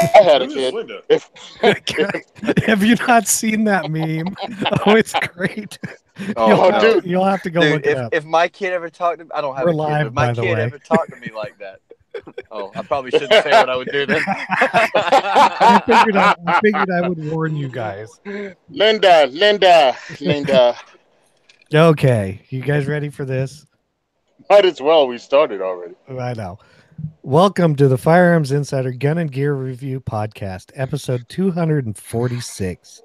I had a kid. Have you not seen that meme? Oh, it's great. Oh, you'll have to go look it up. If my kid ever talked to me, I don't have We're a kid, live, but if my by the kid way. ever talked to me like that, oh, I probably shouldn't say what I would do then. I figured I would warn you guys. Linda. Okay, you guys ready for this? Might as well. We started already. I know. Welcome to the Firearms Insider Gun and Gear Review Podcast, episode 246.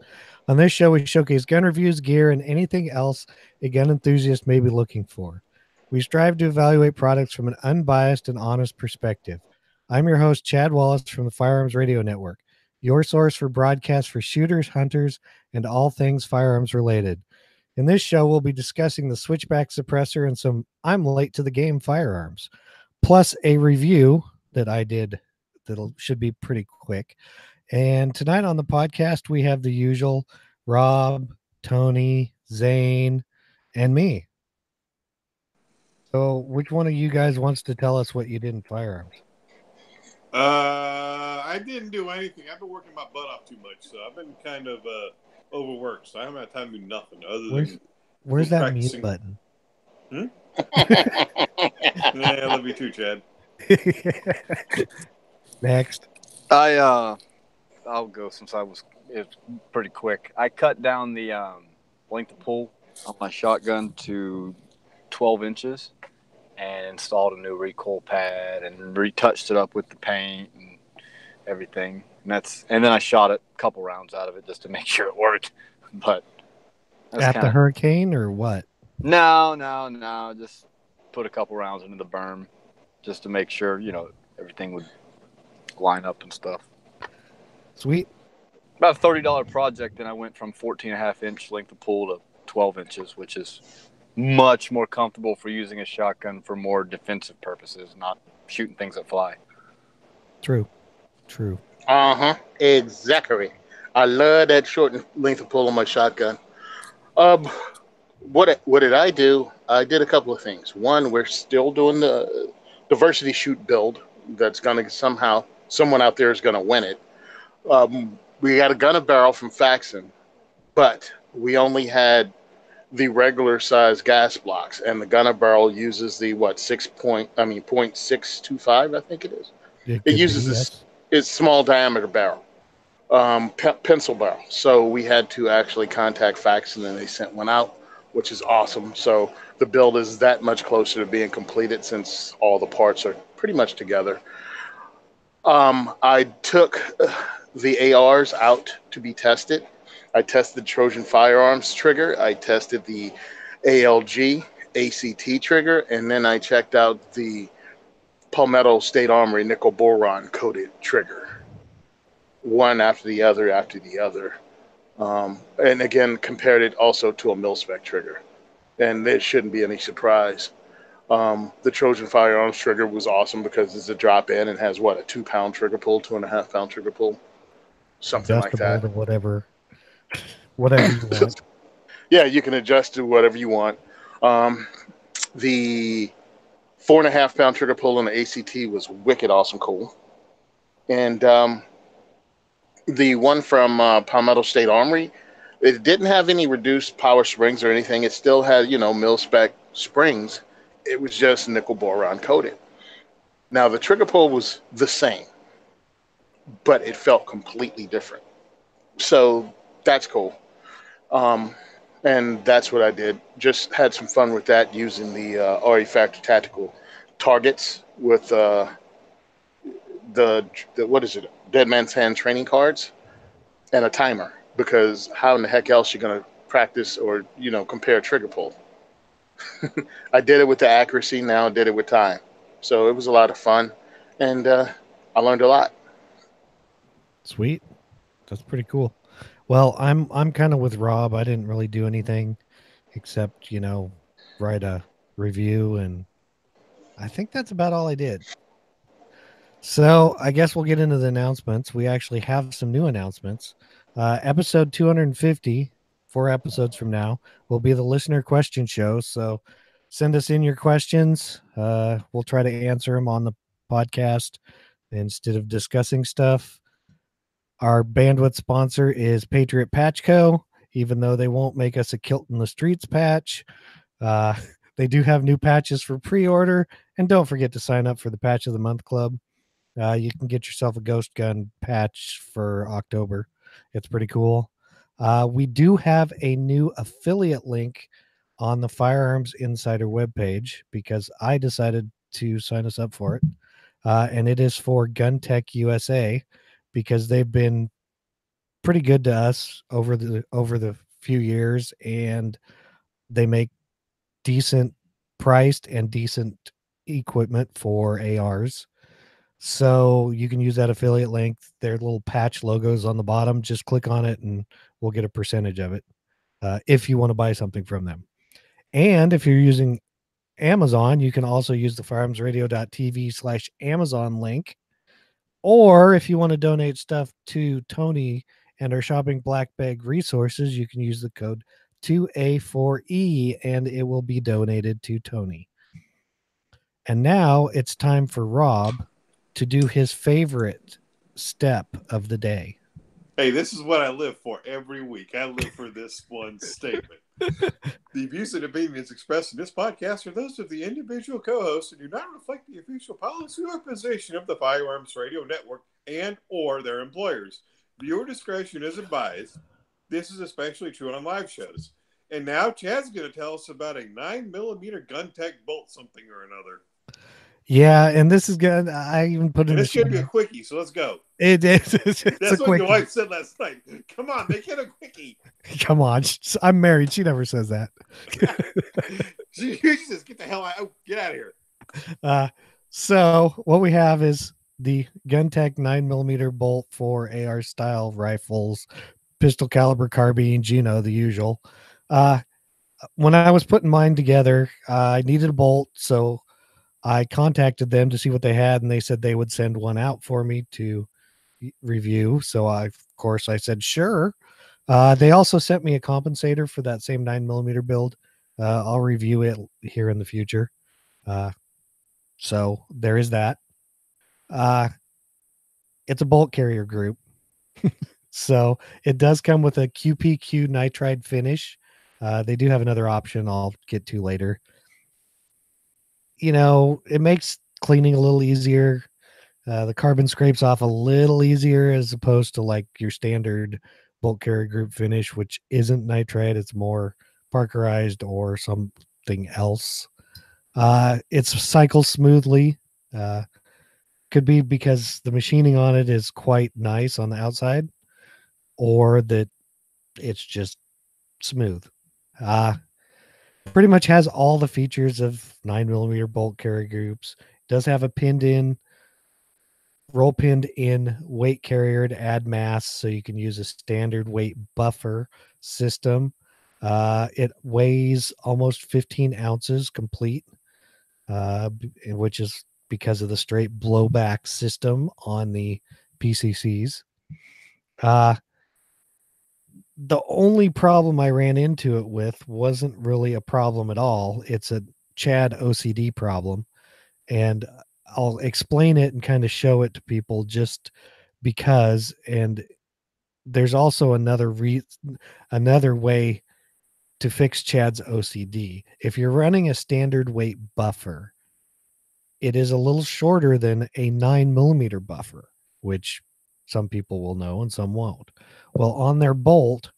On this show, we showcase gun reviews, gear, and anything else a gun enthusiast may be looking for. We strive to evaluate products from an unbiased and honest perspective. I'm your host, Chad Wallace from the Firearms Radio Network, your source for broadcasts for shooters, hunters, and all things firearms related. In this show, we'll be discussing the Switchback suppressor and some I'm late to the game firearms, plus a review that I did that should be pretty quick. And tonight on the podcast, we have the usual Rob, Tony, Zane, and me. So which one of you guys wants to tell us what you did in firearms? I didn't do anything. I've been working my butt off too much, so I've been kind of overworked, so I haven't had time to do nothing other than where's that practicing. mute button? Yeah, I love you too, Chad. Next. I'll go since it's pretty quick. I cut down the length of pull on my shotgun to 12 inches and installed a new recoil pad and retouched it up with the paint and everything. And then I shot a couple rounds out of it just to make sure it worked. But the Hurricane or what? No. Just put a couple rounds into the berm just to make sure, everything would line up and stuff. Sweet. About a $30 project, and I went from 14.5-inch length of pull to 12 inches, which is much more comfortable for using a shotgun for more defensive purposes, not shooting things that fly. True. Exactly. I love that short length of pull on my shotgun. What did I do? I did a couple of things. One, we're still doing the diversity shoot build. That's going to someone out there is going to win it. We got a gun and barrel from Faxon, but we only had the regular size gas blocks, and the gun and barrel uses the 0.625, I think it is. It uses its small diameter barrel, pencil barrel. So we had to actually contact Faxon, and they sent one out, which is awesome. So the build is that much closer to being completed since all the parts are pretty much together. I took the ARs out to be tested. I tested the Trojan Firearms trigger. I tested the ALG ACT trigger, and then I checked out the Palmetto State Armory nickel boron coated trigger. One after the other. And again, compared it also to a mil-spec trigger. And there shouldn't be any surprise. The Trojan Firearms trigger was awesome because it's a drop-in and has, a 2-pound trigger pull, 2.5-pound trigger pull? Something like that. To whatever you want. Yeah, you can adjust to whatever you want. The 4.5-pound trigger pull on the ACT was wicked awesome cool. And the one from Palmetto State Armory, it didn't have any reduced power springs or anything. It still had, mil-spec springs. It was just nickel boron coated. Now, the trigger pull was the same, but it felt completely different. So that's cool. And that's what I did. Just had some fun with that using the RE Factor Tactical targets with the what is it? Dead Man's Hand training cards and a timer, because how in the heck else you going to practice or, compare trigger pull? I did it with the accuracy. Now I did it with time. So it was a lot of fun, and I learned a lot. Sweet. That's pretty cool. Well, I'm kind of with Rob. I didn't really do anything except, write a review, and I think that's about all I did. So I guess we'll get into the announcements. We actually have some new announcements. Episode 250, 4 episodes from now, will be the listener question show. So send us in your questions. We'll try to answer them on the podcast instead of discussing stuff. Our bandwidth sponsor is Patriot Patch Co. Even though they won't make us a Kilt in the Streets patch, they do have new patches for pre-order. And don't forget to sign up for the Patch of the Month Club. You can get yourself a Ghost Gun patch for October. It's pretty cool. We do have a new affiliate link on the Firearms Insider webpage because I decided to sign us up for it. And it is for Gun Tech USA because they've been pretty good to us over the few years, and they make decent priced and decent equipment for ARs. So you can use that affiliate link. Their little patch logos on the bottom. Just click on it and we'll get a percentage of it if you want to buy something from them. And if you're using Amazon, you can also use the firearmsradio.tv/Amazon link. Or if you want to donate stuff to Tony and our shopping black bag resources, you can use the code 2A4E and it will be donated to Tony. And now it's time for Rob to do his favorite step of the day. Hey, this is what I live for every week. I live for this one statement. The views and opinions expressed in this podcast are those of the individual co-hosts and do not reflect the official policy or position of the Firearms Radio Network and or their employers. Viewer discretion is advised. This is especially true on live shows. And now Chad's going to tell us about a 9mm Gun Tech bolt something or another. Yeah, and this is good. I even put in. This should be a quickie, so let's go. It is. That's what your wife said last night. Come on, make it a quickie. Come on, I'm married. She never says that. She says, "Get the hell out! Oh, get out of here." So what we have is the Gun Tech 9mm bolt for AR style rifles, pistol caliber carbines. You know, the usual. When I was putting mine together, I needed a bolt, so I contacted them to see what they had, and they said they would send one out for me to review. So of course I said, sure. They also sent me a compensator for that same 9mm build. I'll review it here in the future. So there is that. It's a bolt carrier group. So it does come with a QPQ nitride finish. They do have another option I'll get to later. You know, it makes cleaning a little easier. The carbon scrapes off a little easier as opposed to like your standard bolt carrier group finish, which isn't nitride. It's more Parkerized or something else. It cycles smoothly. Could be because the machining on it is quite nice on the outside, or that it's just smooth. Pretty much has all the features of 9mm bolt carrier groups. It does have a roll pinned in weight carrier to add mass, so you can use a standard weight buffer system. It weighs almost 15 ounces complete, which is because of the straight blowback system on the PCCs. The only problem I ran into it with wasn't really a problem at all. It's a Chad OCD problem. And I'll explain it and kind of show it to people just because. And there's also another way to fix Chad's OCD. If you're running a standard weight buffer, it is a little shorter than a 9mm buffer, which some people will know and some won't. Well, on their bolt,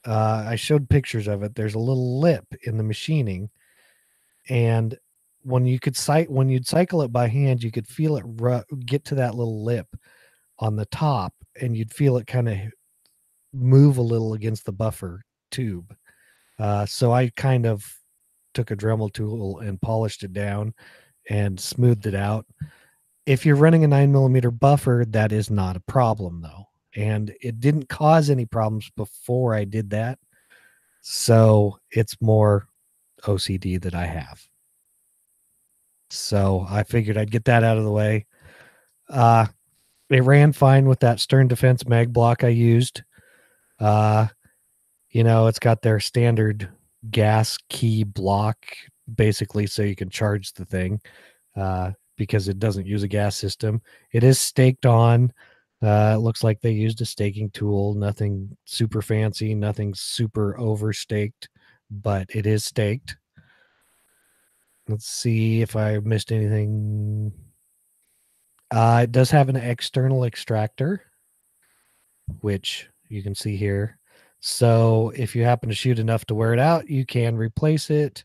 I showed pictures of it. There's a little lip in the machining, and when you'd cycle it by hand, you could feel it get to that little lip on the top, and you'd feel it kind of move a little against the buffer tube. So I kind of took a Dremel tool and polished it down and smoothed it out. If you're running a 9mm buffer, that is not a problem though. And it didn't cause any problems before I did that. So it's more OCD that I have. So I figured I'd get that out of the way. It ran fine with that Stern Defense mag block I used. It's got their standard gas key block, basically, so you can charge the thing because it doesn't use a gas system. It is staked on. It looks like they used a staking tool, nothing super fancy, nothing super overstaked, but it is staked. Let's see if I missed anything. It does have an external extractor, which you can see here. So if you happen to shoot enough to wear it out, you can replace it.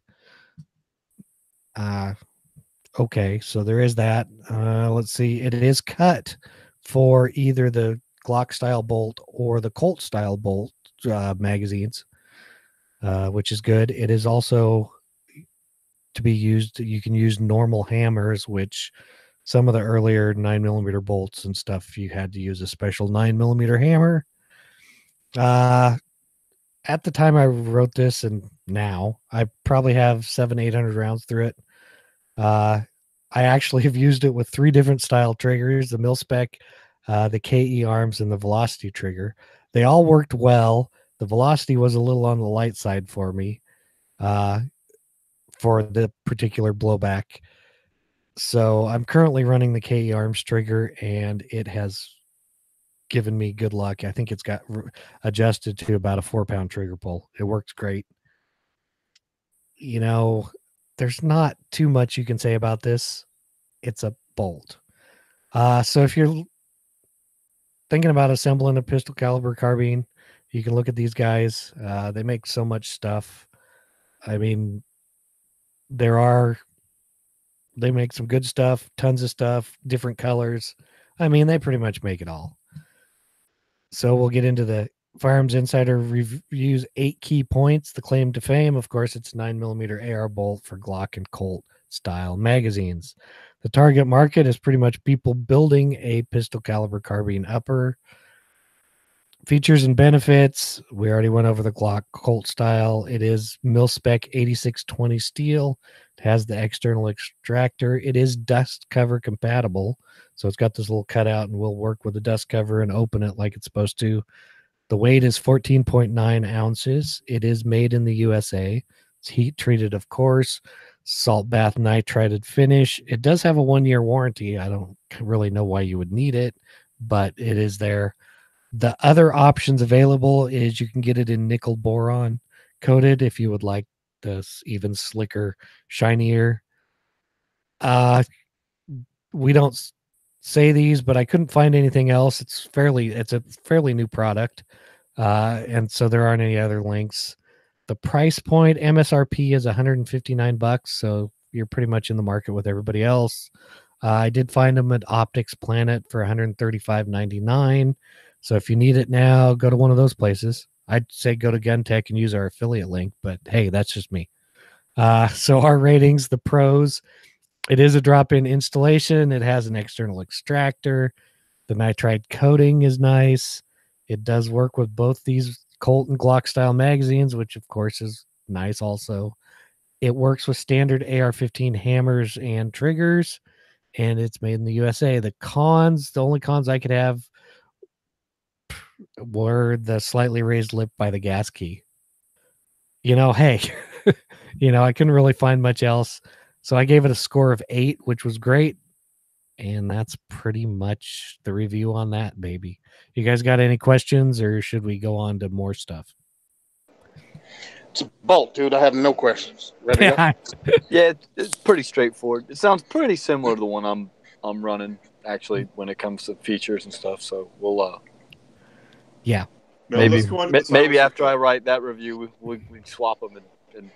Okay, so there is that. Let's see. It is cut for either the Glock style bolt or the Colt style bolt magazines, which is good. It is also to be used. You can use normal hammers, which some of the earlier 9mm bolts and stuff, you had to use a special 9mm hammer. At the time I wrote this, and now I probably have 700-800 rounds through it. I actually have used it with 3 different style triggers, the mil-spec, the KE arms, and the velocity trigger. They all worked well. The velocity was a little on the light side for me for the particular blowback. So I'm currently running the KE arms trigger, and it has given me good luck. I think it's got adjusted to about a 4-pound trigger pull. It works great. You know, there's not too much you can say about this. It's a bolt. So if you're thinking about assembling a pistol caliber carbine, you can look at these guys. They make so much stuff. I mean, they make some good stuff, tons of stuff, different colors. I mean, they pretty much make it all. So we'll get into the Firearms Insider reviews 8 key points. The claim to fame, of course, it's 9mm AR bolt for Glock and Colt style magazines. The target market is pretty much people building a pistol caliber carbine upper. Features and benefits, we already went over the Glock Colt style. It is mil-spec 8620 steel. It has the external extractor. It is dust cover compatible. So it's got this little cutout and will work with the dust cover and open it like it's supposed to. The weight is 14.9 ounces. It is made in the USA. It's heat treated, of course. Salt bath nitrided finish. It does have a 1-year warranty. I don't really know why you would need it, but it is there. The other options available is you can get it in nickel boron coated if you would like this even slicker, shinier. We don't say these, but I couldn't find anything else. It's a fairly new product. And so there aren't any other links. The price point MSRP is $159, so you're pretty much in the market with everybody else. I did find them at Optics Planet for $135.99. So if you need it now, go to one of those places. I'd say go to Gun Tech and use our affiliate link, but hey, that's just me. So our ratings, the pros, it is a drop-in installation. It has an external extractor. The nitride coating is nice. It does work with both these Colt and Glock style magazines, which of course is nice also. It works with standard AR-15 hammers and triggers, and it's made in the USA. The only cons I could have were the slightly raised lip by the gas key. Hey, I couldn't really find much else. So I gave it a score of 8, which was great. And that's pretty much the review on that, baby. You guys got any questions, or should we go on to more stuff? It's a bolt, dude. I have no questions. Ready to go? Yeah, it's pretty straightforward. It sounds pretty similar to the one I'm running, actually, when it comes to features and stuff. So we'll yeah. No, maybe after I write that review, we swap them and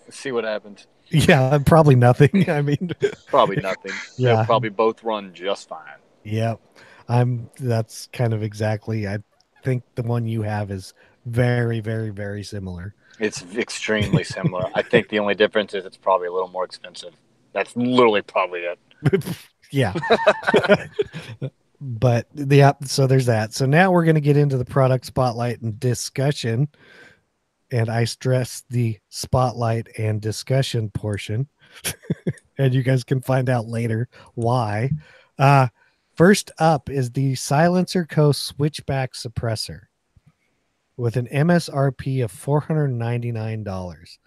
see what happens. Yeah, probably nothing. I mean, probably nothing. Yeah, they'll probably both run just fine. Yeah, that's kind of exactly. I think the one you have is very, very, very similar. It's extremely similar. I think the only difference is it's probably a little more expensive. That's literally probably it. Yeah. But so there's that. So now we're going to get into the product spotlight and discussion. And I stress the spotlight and discussion portion. And you guys can find out later why. First up is the Silencer Co. Switchback suppressor with an MSRP of $499.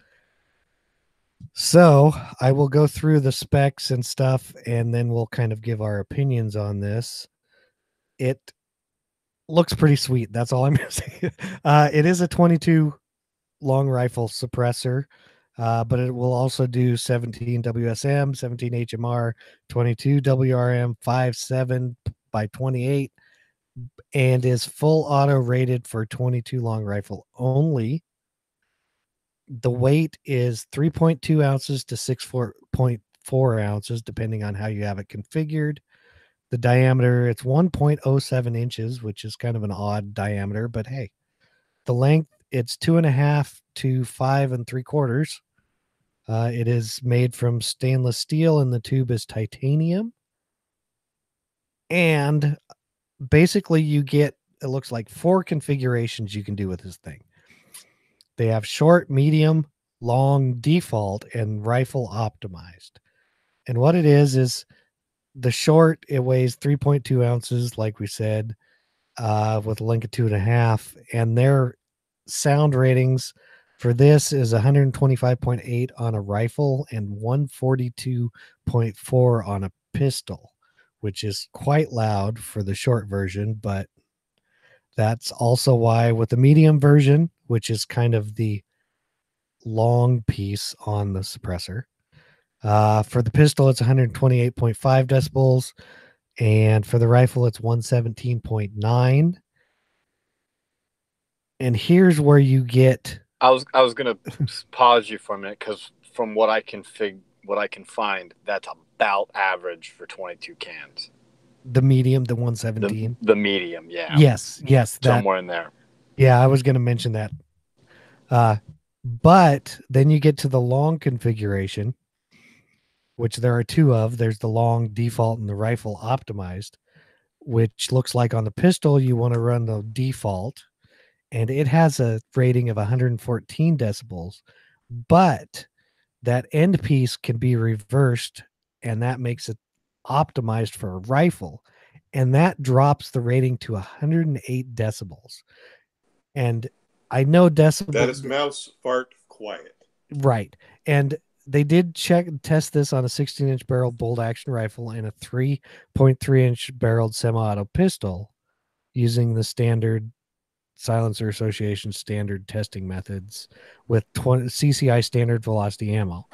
So I will go through the specs and stuff, and then we'll kind of give our opinions on this. it looks pretty sweet. That's all I'm going to say. It is a 22 long rifle suppressor, but it will also do 17 WSM, 17 HMR, 22 WRM, 5.7 by 28, and is full auto rated for 22 long rifle only. The weight is 3.2 ounces to 6.4 ounces, depending on how you have it configured. The diameter, it's 1.07 inches, which is kind of an odd diameter, but hey, the length, it's 2.5 to 5 3/4. It is made from stainless steel, and the tube is titanium. And basically, you get, it looks like 4 configurations you can do with this thing. They have short, medium, long, default, and rifle optimized. And what it is the short, it weighs 3.2 ounces, like we said, with a link of 2.5. And their sound ratings for this is 125.8 on a rifle and 142.4 on a pistol, which is quite loud for the short version. But that's also why with the medium version, which is kind of the long piece on the suppressor, for the pistol, it's 128.5 decibels. And for the rifle, it's 117.9. And here's where you get. I was gonna pause you for a minute because from what I can find, that's about average for 22 cans. The medium, the 117. The medium, yeah. Yes, somewhere in there. Yeah, I was going to mention that. But then you get to the long configuration, which there are 2 of. There's the long default and the rifle optimized, which looks like on the pistol you want to run the default, and it has a rating of 114 decibels, but that end piece can be reversed, and that makes it optimized for a rifle, and that drops the rating to 108 decibels. And I know decibels. That is mouse fart quiet. Right. And they did test this on a 16-inch barrel bolt action rifle and a 3.3-inch barreled semi-auto pistol using the standard Silencer Association standard testing methods with CCI standard velocity ammo.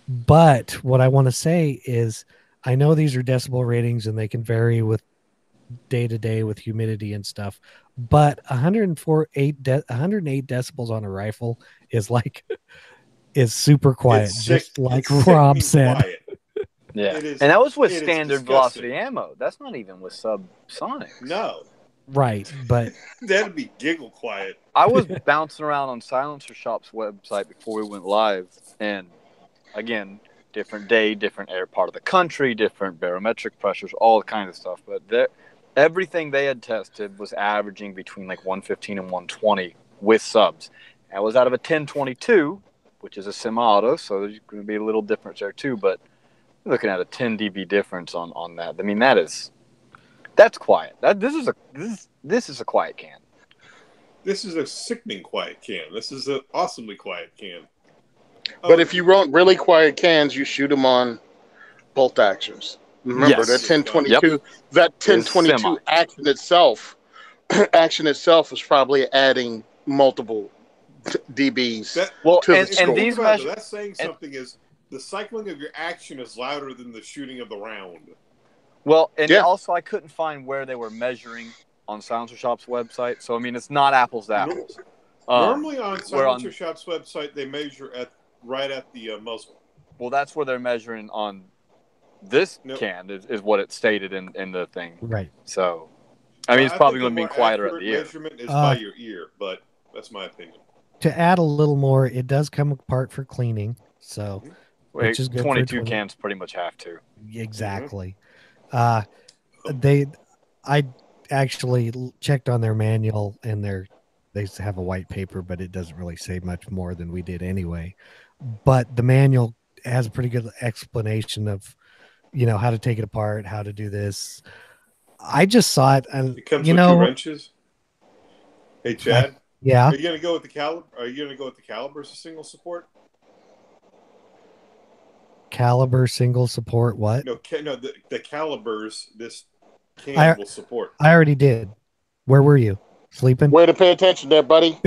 But what I want to say is I know these are decibel ratings and they can vary with day to day with humidity and stuff, but 108 decibels on a rifle is super quiet, just like Rob said. Quiet. Yeah, and that was with standard velocity ammo. That's not even with subsonics. No. Right, but that'd be giggle quiet. I was bouncing around on Silencer Shop's website before we went live, and again, different day, different air part of the country, different barometric pressures, all kinds of stuff. But everything they had tested was averaging between like 115 and 120 with subs. That was out of a 1022, which is a semi-auto, so there's going to be a little difference there too. But we're looking at a 10 dB difference on that. I mean, that's quiet. This is a quiet can. This is a sickening quiet can. This is an awesomely quiet can. But if you run really quiet cans, you shoot them on bolt actions. Remember, that 1022, that 1022 action itself is probably adding multiple dBs. And these measures. That's saying something is the cycling of your action is louder than the shooting of the round. Well, and also I couldn't find where they were measuring on Silencer Shop's website. So, I mean, it's not apples to apples. Normally on Silencer Shop's website, they measure right at the muzzle. Well, that's where they're measuring on this can is what it stated in the thing. Right. So, I mean, it's probably going to be quieter at the ear. Measurement is by your ear, but that's my opinion. To add a little more, it does come apart for cleaning. So, which is good. 22 cans pretty much have to. Exactly. I actually checked on their manual, and they have a white paper, but it doesn't really say much more than we did anyway. But the manual has a pretty good explanation of, how to take it apart, how to do this. I just saw it, and it comes with 2 wrenches. Hey, Chad. Yeah. Are you going to go with the caliber? Are you going to go with the caliber as a single support? Caliber single support what? No, the calibers. can will support. I already did. Where were you? Sleeping? Way to pay attention there, buddy.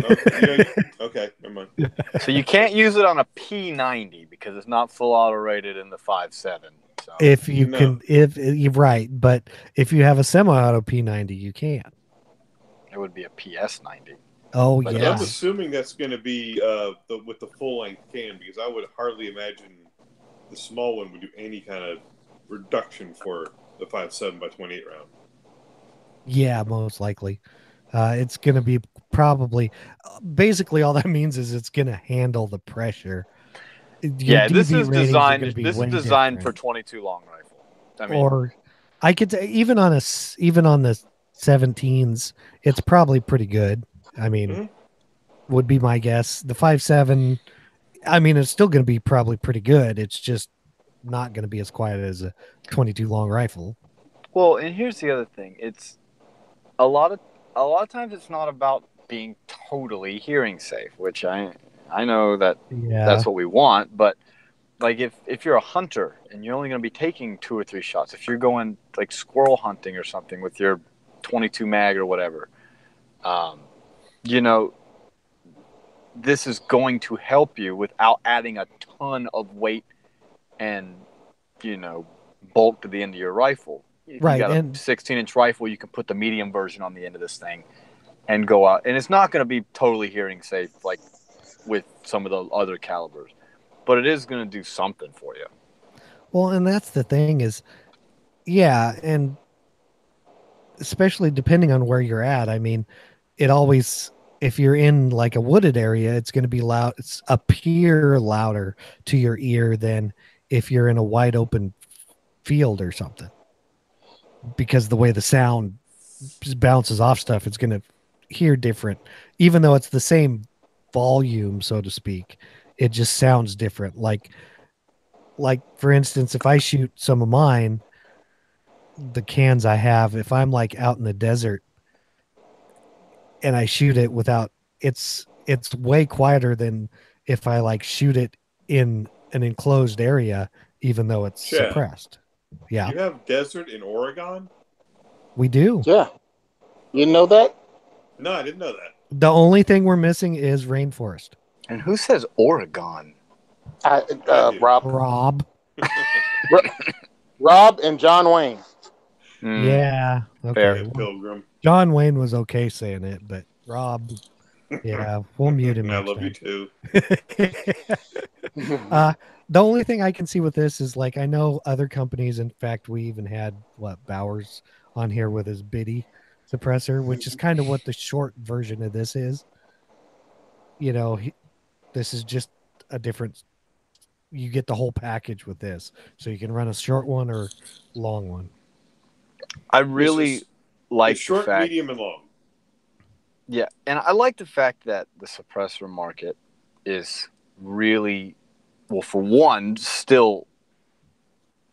Okay, never mind. So you can't use it on a P90 because it's not full auto rated in the 5.7. So. If you're right, but if you have a semi-auto P90, you can. It would be a PS90. Oh, But yeah. I'm assuming that's going to be with the full-length can, because I would hardly imagine the small one would do any kind of reduction for the 5.7 by 28 round. Yeah, most likely. It's going to be probably basically all that means is it's going to handle the pressure. Yeah, this is designed for 22 long rifle. I mean, or I could even on the 17s, it's probably pretty good. I mean, would be my guess. The 5.7, I mean, it's still going to be probably pretty good. It's just not going to be as quiet as a 22 long rifle. Well, and here's the other thing: it's a lot of times it's not about being totally hearing safe, which I know that that's what we want, but like if you're a hunter and you're only going to be taking 2 or 3 shots, if you're going like squirrel hunting or something with your 22 mag or whatever, this is going to help you without adding a ton of weight and bulk to the end of your rifle. If you got a 16-inch rifle, you can put the medium version on the end of this thing and go out. And it's not going to be totally hearing safe like with some of the other calibers, but it is going to do something for you. Well, and that's the thing is, yeah, and especially depending on where you're at. I mean, it always, if you're in like a wooded area, it's going to be loud. It's appear louder to your ear than if you're in a wide open field or something, because the way the sound bounces off stuff, it's going to hear different, even though it's the same volume, so to speak. It just sounds different. Like for instance, if I shoot some of mine, the cans I have, if I'm like out in the desert and I shoot it without, it's way quieter than if I like shoot it in an enclosed area, even though it's suppressed. Yeah. You have desert in Oregon? We do. Yeah. You know that? No, I didn't know that. The only thing we're missing is rainforest. And who says Oregon? Rob. Rob and John Wayne. Yeah. Okay. Pilgrim. John Wayne was okay saying it, but Rob, yeah, we'll mute him. I love you too. The only thing I can see with this is like, I know other companies, in fact, we even had Bowers on here with his Biddy suppressor, which is kind of what the short version of this is. This is just a different, you get the whole package with this, so you can run a short one or long one. I really like short, the fact, medium, and long. Yeah, and I like the fact that the suppressor market is really, well, for one, still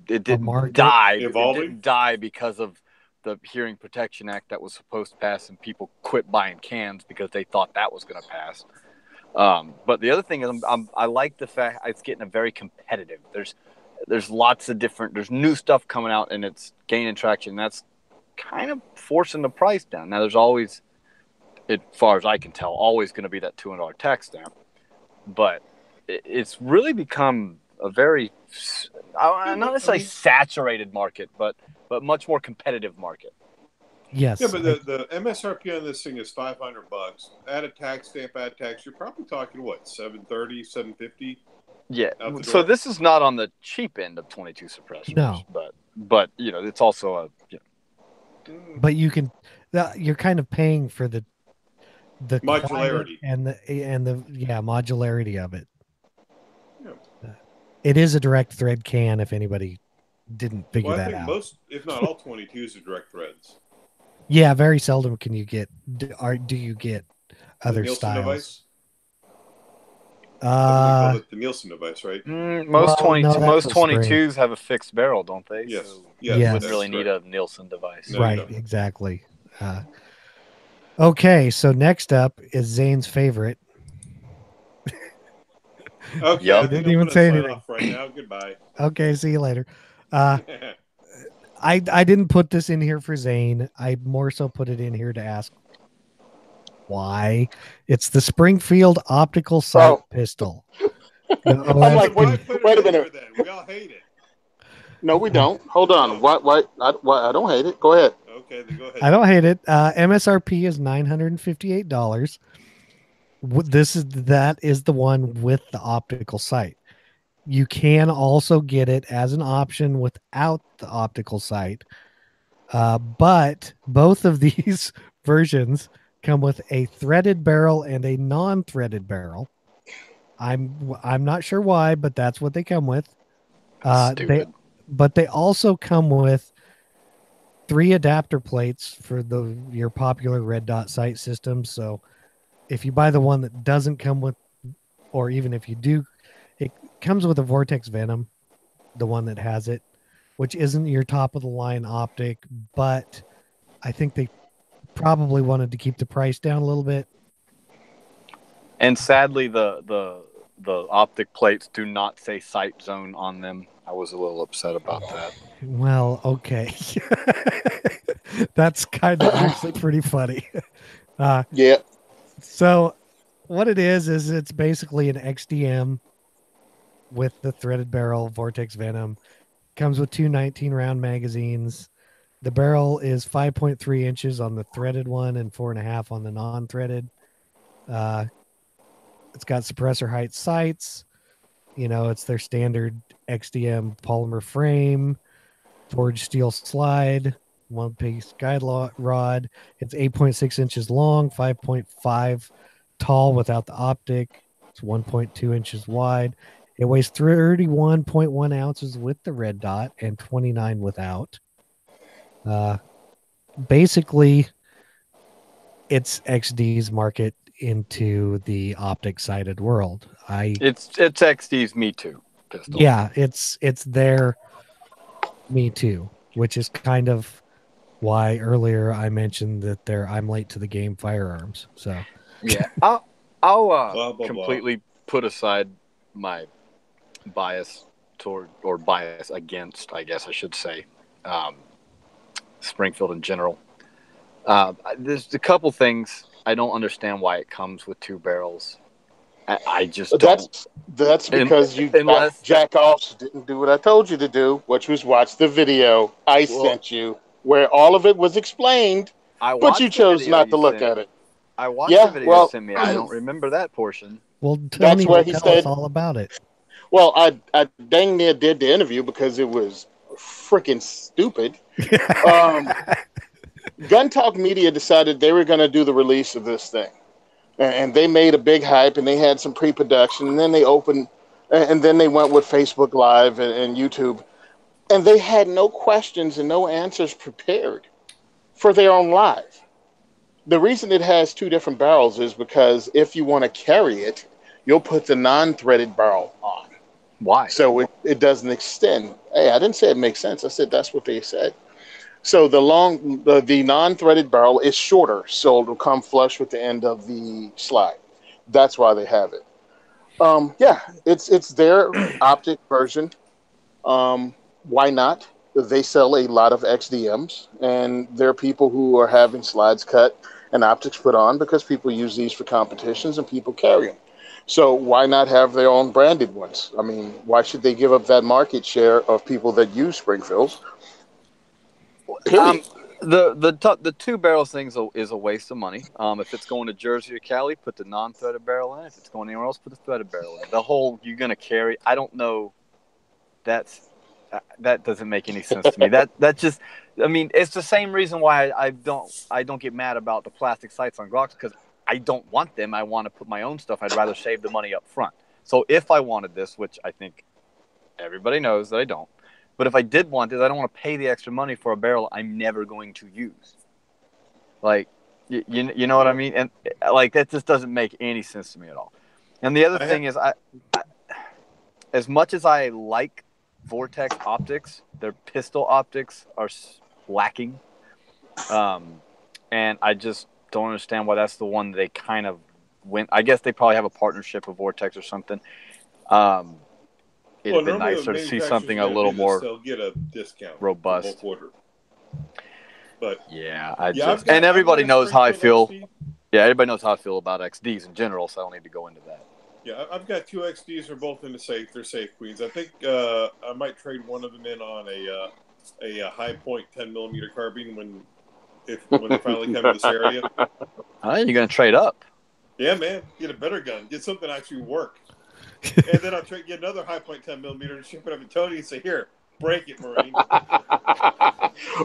it didn't die. It didn't die because of the Hearing Protection Act that was supposed to pass, and people quit buying cans because they thought that was going to pass. But the other thing is, I like the fact it's getting very competitive. There's lots of different, there's new stuff coming out, and it's gaining traction. That's kind of forcing the price down. Now, there's always, as far as I can tell, always going to be that $200 tax stamp. But it's really become a very, not necessarily saturated market, but much more competitive market. Yes. Yeah, but the MSRP on this thing is $500. Add a tax stamp, add tax, you're probably talking what, $730, $750? Yeah. So this is not on the cheap end of 22 suppressors. No. But it's also But you can, you're kind of paying for the modularity and the modularity of it. Yeah. It is a direct thread can, if anybody didn't figure that out. Most, if not all, 22s are direct threads. Yeah, very seldom can you get. Do you get other styles? Device? The Nielsen device, right? Most 22s have a fixed barrel, don't they? Yes. So yes. You wouldn't really need a Nielsen device. No, right. Exactly. Okay. So next up is Zane's favorite. Okay. Yep. I didn't even say anything. Off right now. Goodbye. Okay. See you later. I didn't put this in here for Zane. I more so put it in here to ask why. It's the Springfield optical sight pistol. The I'm like, Why OSP. put it wait a in there minute. then? We all hate it. No, we don't. Hold on. Why? I don't hate it. Go ahead. Okay, then go ahead. I don't hate it. MSRP is $958. That is the one with the optical sight. You can also get it as an option without the optical sight. But both of these versions come with a threaded barrel and a non-threaded barrel. I'm not sure why, but that's what they come with. Stupid. They also come with 3 adapter plates for your popular red dot sight system. So if you buy the one that doesn't come with, or even if you do, it comes with a Vortex Venom, the one that has it, which isn't your top of the line optic, but I think they probably wanted to keep the price down a little bit. And sadly, the optic plates do not say sight zone on them. I was a little upset about that. Well, okay. That's kind of actually pretty funny. Yeah. So what it is it's basically an XDM with the threaded barrel, Vortex Venom. Comes with 2 19-round magazines. The barrel is 5.3 inches on the threaded one and 4.5 on the non-threaded. It's got suppressor height sights. It's their standard XDM polymer frame, forged steel slide, one-piece guide rod. It's 8.6 inches long, 5.5 tall without the optic. It's 1.2 inches wide. It weighs 31.1 ounces with the red dot and 29 without. Basically, it's XD's market into the optic sided world. It's XD's Me Too pistol. Yeah, it's their Me Too, which is kind of why earlier I mentioned that I'm late to the game firearms. So yeah, I'll Blah, blah, completely put aside my bias toward, or bias against, I guess I should say, Springfield in general. There's a couple things I don't understand why it comes with 2 barrels. I just don't. That's because Unless jack offs didn't do what I told you to do, which was watch the video I sent you, where all of it was explained, but you chose not to look at it. I watched the video you sent me. I don't remember that portion. Well, that's where he tell said us all about it. Well, I dang near did the interview because it was freaking stupid. Gun Talk Media decided they were going to do the release of this thing, and they made a big hype, and they had some pre-production, and then they opened, and then they went with Facebook Live and YouTube, and they had no questions and no answers prepared for their own live. The reason it has 2 different barrels is because if you want to carry it, you'll put the non-threaded barrel on. Why? So it doesn't extend. Hey, I didn't say it makes sense. I said that's what they said. So the non-threaded barrel is shorter, so it'll come flush with the end of the slide. That's why they have it. Yeah, it's their optic version. Why not? They sell a lot of XDMs, and there are people who are having slides cut and optics put on because people use these for competitions and people carry them. So why not have their own branded ones? I mean, why should they give up that market share of people that use Springfields? Period. The 2 barrels thing is a waste of money. If it's going to Jersey or Cali, put the non-threaded barrel in. If it's going anywhere else, put the threaded barrel in. The whole you're gonna carry. I don't know. That doesn't make any sense to me. That just. I mean, it's the same reason why I don't get mad about the plastic sights on Glocks, because I don't want them. I want to put my own stuff. I'd rather save the money up front. So if I wanted this, which I think everybody knows that I don't, but if I did want this, I don't want to pay the extra money for a barrel I'm never going to use. Like, you know what I mean? And like that just doesn't make any sense to me at all. And the other thing is, I as much as I like Vortex optics, their pistol optics are lacking. And I just don't understand why that's the one they kind of went. I guess they probably have a partnership with Vortex or something. it'd been nicer to see something a little more. They'll get a discount, robust. But and everybody knows how I feel. XD. Yeah, everybody knows how I feel about XDs in general, so I don't need to go into that. Yeah, I've got 2 XDs. They're both in the safe. They're safe queens. I think I might trade one of them in on a high point 10mm carbine when they finally come to this area. You're gonna trade up? Yeah, man. Get a better gun. Get something that actually work. And then I'll get another high point 10mm and ship it up to Tony and say, "Here, break it, Marine."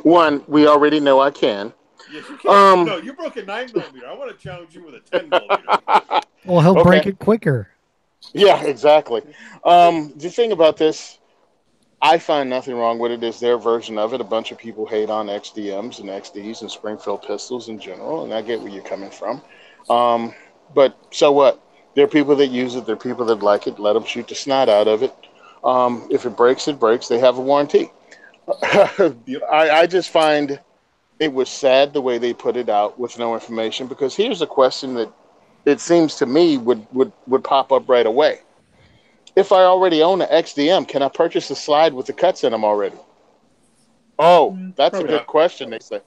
One, we already know I can. Yes, you can. No, you broke a 9mm. I want to challenge you with a 10mm. Well, he'll break it quicker. Yeah, exactly. The thing about this, I find nothing wrong with it. It's their version of it. A bunch of people hate on XDMs and XDs and Springfield pistols in general, and I get where you're coming from. But so what? There are people that use it. There are people that like it. Let them shoot the snot out of it. If it breaks, it breaks. They have a warranty. I just find it was sad the way they put it out with no information, because here's a question that it seems to me would pop up right away. If I already own an XDM, can I purchase a slide with the cuts in them already? Oh, that's a good question, they say.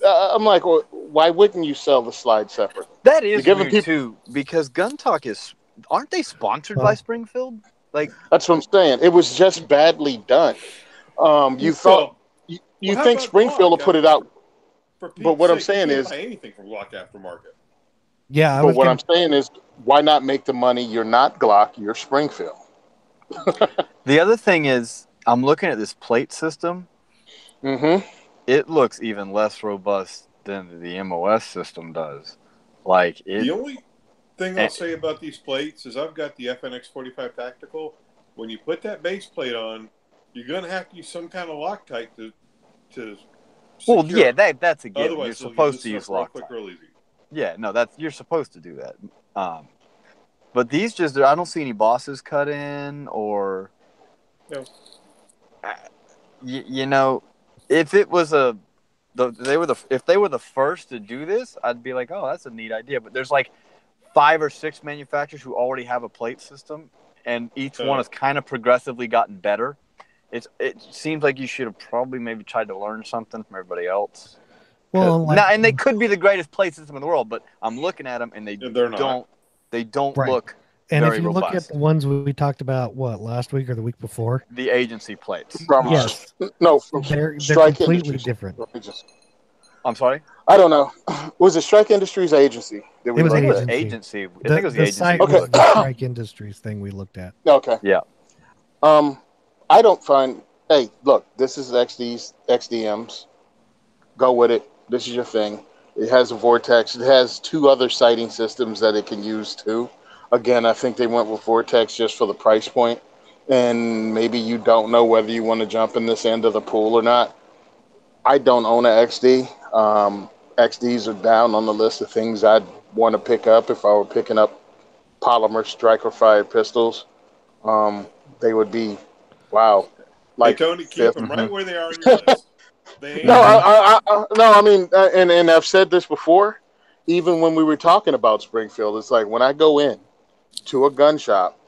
I'm like, well, why wouldn't you sell the slide separate? That is weird too, because Gun Talk aren't they sponsored by Springfield? Like, that's what I'm saying. It was just badly done. You think Springfield will put it out, but what I'm saying is, buy anything from Glock aftermarket. Yeah, but what I'm saying is, why not make the money? You're not Glock, you're Springfield. The other thing is, I'm looking at this plate system. Mm-hmm. It looks even less robust than the MOS system does. The only thing I'll say about these plates is I've got the FNX 45 Tactical. When you put that base plate on, you're going to have to use some kind of Loctite to secure. Well, yeah, that's a given. Otherwise, you're supposed to use Loctite. Quick, real easy. Yeah, no, you're supposed to do that. But these I don't see any bosses cut in or. No. You know, if it was if they were the first to do this, I'd be like, oh, that's a neat idea. But there's like 5 or 6 manufacturers who already have a plate system, and each one has kind of progressively gotten better. It seems like you should have probably maybe tried to learn something from everybody else. Well, and they could be the greatest plate system in the world, but I'm looking at them and they don't look. And very if you robust. look at the ones we talked about, last week or the week before, the agency plates. Yes, they're completely different. I'm sorry. I don't know. Was it Strike Industries Agency? It was agency. I think it was the agency. Was the Strike Industries thing we looked at. Okay. Yeah. I don't find. Hey, look, this is XDMs. Go with it. This is your thing. It has a Vortex. It has 2 other sighting systems that it can use too. Again, I think they went with Vortex just for the price point, and maybe you don't know whether you want to jump in this end of the pool or not. I don't own an XD. XDs are down on the list of things I'd want to pick up if I were picking up polymer striker-fired pistols. They would be, wow. Like, hey, Tony, keep them right where they are on your list. I mean, and I've said this before, even when we were talking about Springfield, it's like when I go in to a gun shop,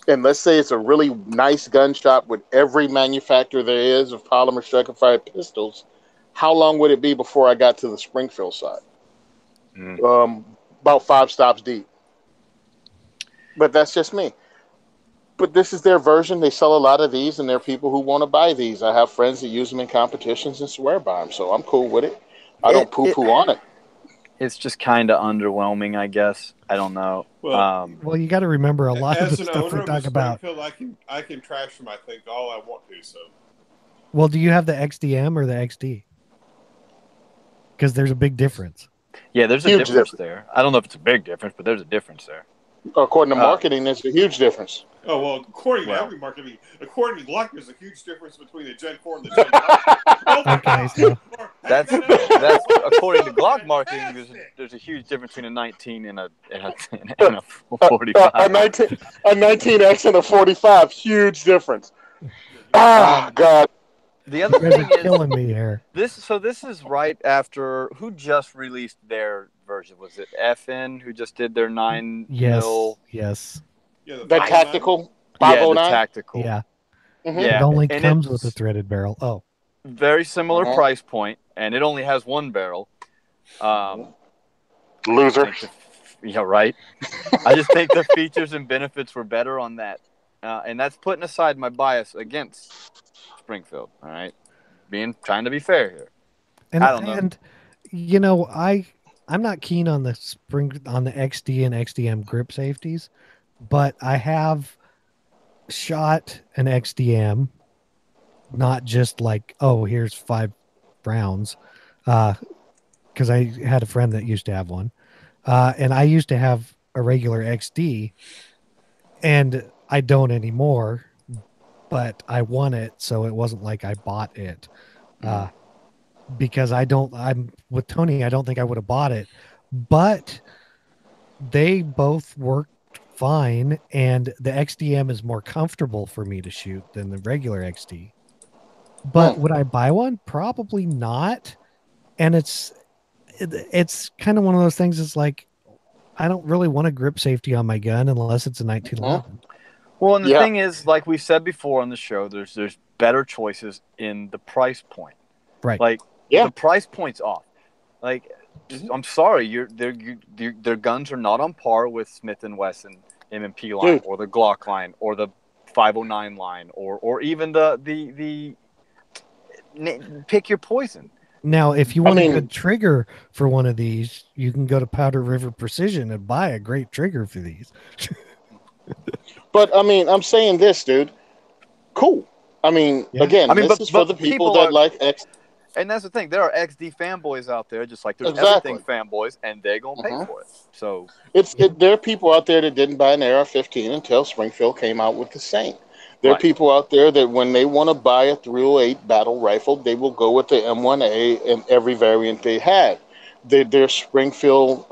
and let's say it's a really nice gun shop with every manufacturer there is of polymer striker-fired pistols, how long would it be before I got to the Springfield side? About 5 stops deep. But that's just me. But this is their version. They sell a lot of these, and there are people who want to buy these. I have friends that use them in competitions and swear by them, so I'm cool with it. I don't poo-poo on it. It's just kind of underwhelming, I guess. I don't know. Well, you got to remember a lot of the stuff we talk about. I can trash them, I think, all I want to. So. Well, do you have the XDM or the XD? Because there's a big difference. Yeah, there's a difference there. I don't know if it's a big difference, but there's a difference there. According to marketing, there's a huge difference. Oh, well, according to every marketing, according to Glock, there's a huge difference between the Gen 4 and the Gen 5. Okay, so that's according to Glock marketing, there's a huge difference between a 19 and a 45. A 19X and a 45, huge difference. God. The other thing is killing me here. This is right after who just released their version. Was it FN who just did their 9 mil? Yes. Yeah, the tactical 509. Yeah, the tactical. Yeah. Yeah, It only and comes with a it's threaded barrel. Oh, very similar price point, and it only has one barrel. Loser. Yeah, right. I just think the features and benefits were better on that, and that's putting aside my bias against Springfield. All right, trying to be fair here. and I don't know. and you know, I'm not keen on the XD and XDM grip safeties, but I have shot an XDM, not just like, oh, here's 5 rounds, because I had a friend that used to have one, and I used to have a regular XD, and I don't anymore, but I won it, so it wasn't like I bought it. Because I'm with Tony, I don't think I would have bought it, but they both worked fine, and the XDM is more comfortable for me to shoot than the regular XD. But would I buy one? Probably not. And it's kind of one of those things. It's like, I don't really want a grip safety on my gun unless it's a 1911. Well, and the thing is, like we said before on the show, there's better choices in the price point. Right. Like the price point's off. Like, I'm sorry, their guns are not on par with Smith and Wesson M&P line or the Glock line or the 509 line or even the pick your poison. Now, if you want a good trigger for one of these, you can go to Powder River Precision and buy a great trigger for these. But I mean, I'm saying this, dude. Cool. I mean, again, this is for the people that like X. And that's the thing. There are XD fanboys out there, just like there's everything fanboys, and they're gonna pay for it. So there are people out there that didn't buy an AR-15 until Springfield came out with the Saint. There are people out there that when they want to buy a .308 battle rifle, they will go with the M1A and every variant they had. They're Springfield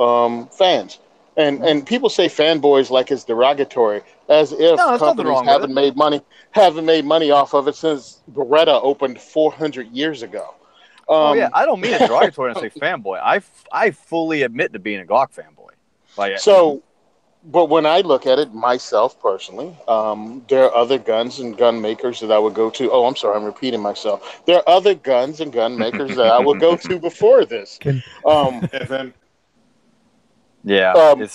fans. And people say fanboys like it's derogatory, as if companies haven't made money off of it since Beretta opened 400 years ago. I don't mean it derogatory and say fanboy. I fully admit to being a Glock fanboy. But when I look at it myself personally, there are other guns and gun makers that I would go to. Oh, I'm sorry, I'm repeating myself. There are other guns and gun makers that I would go to before this. It's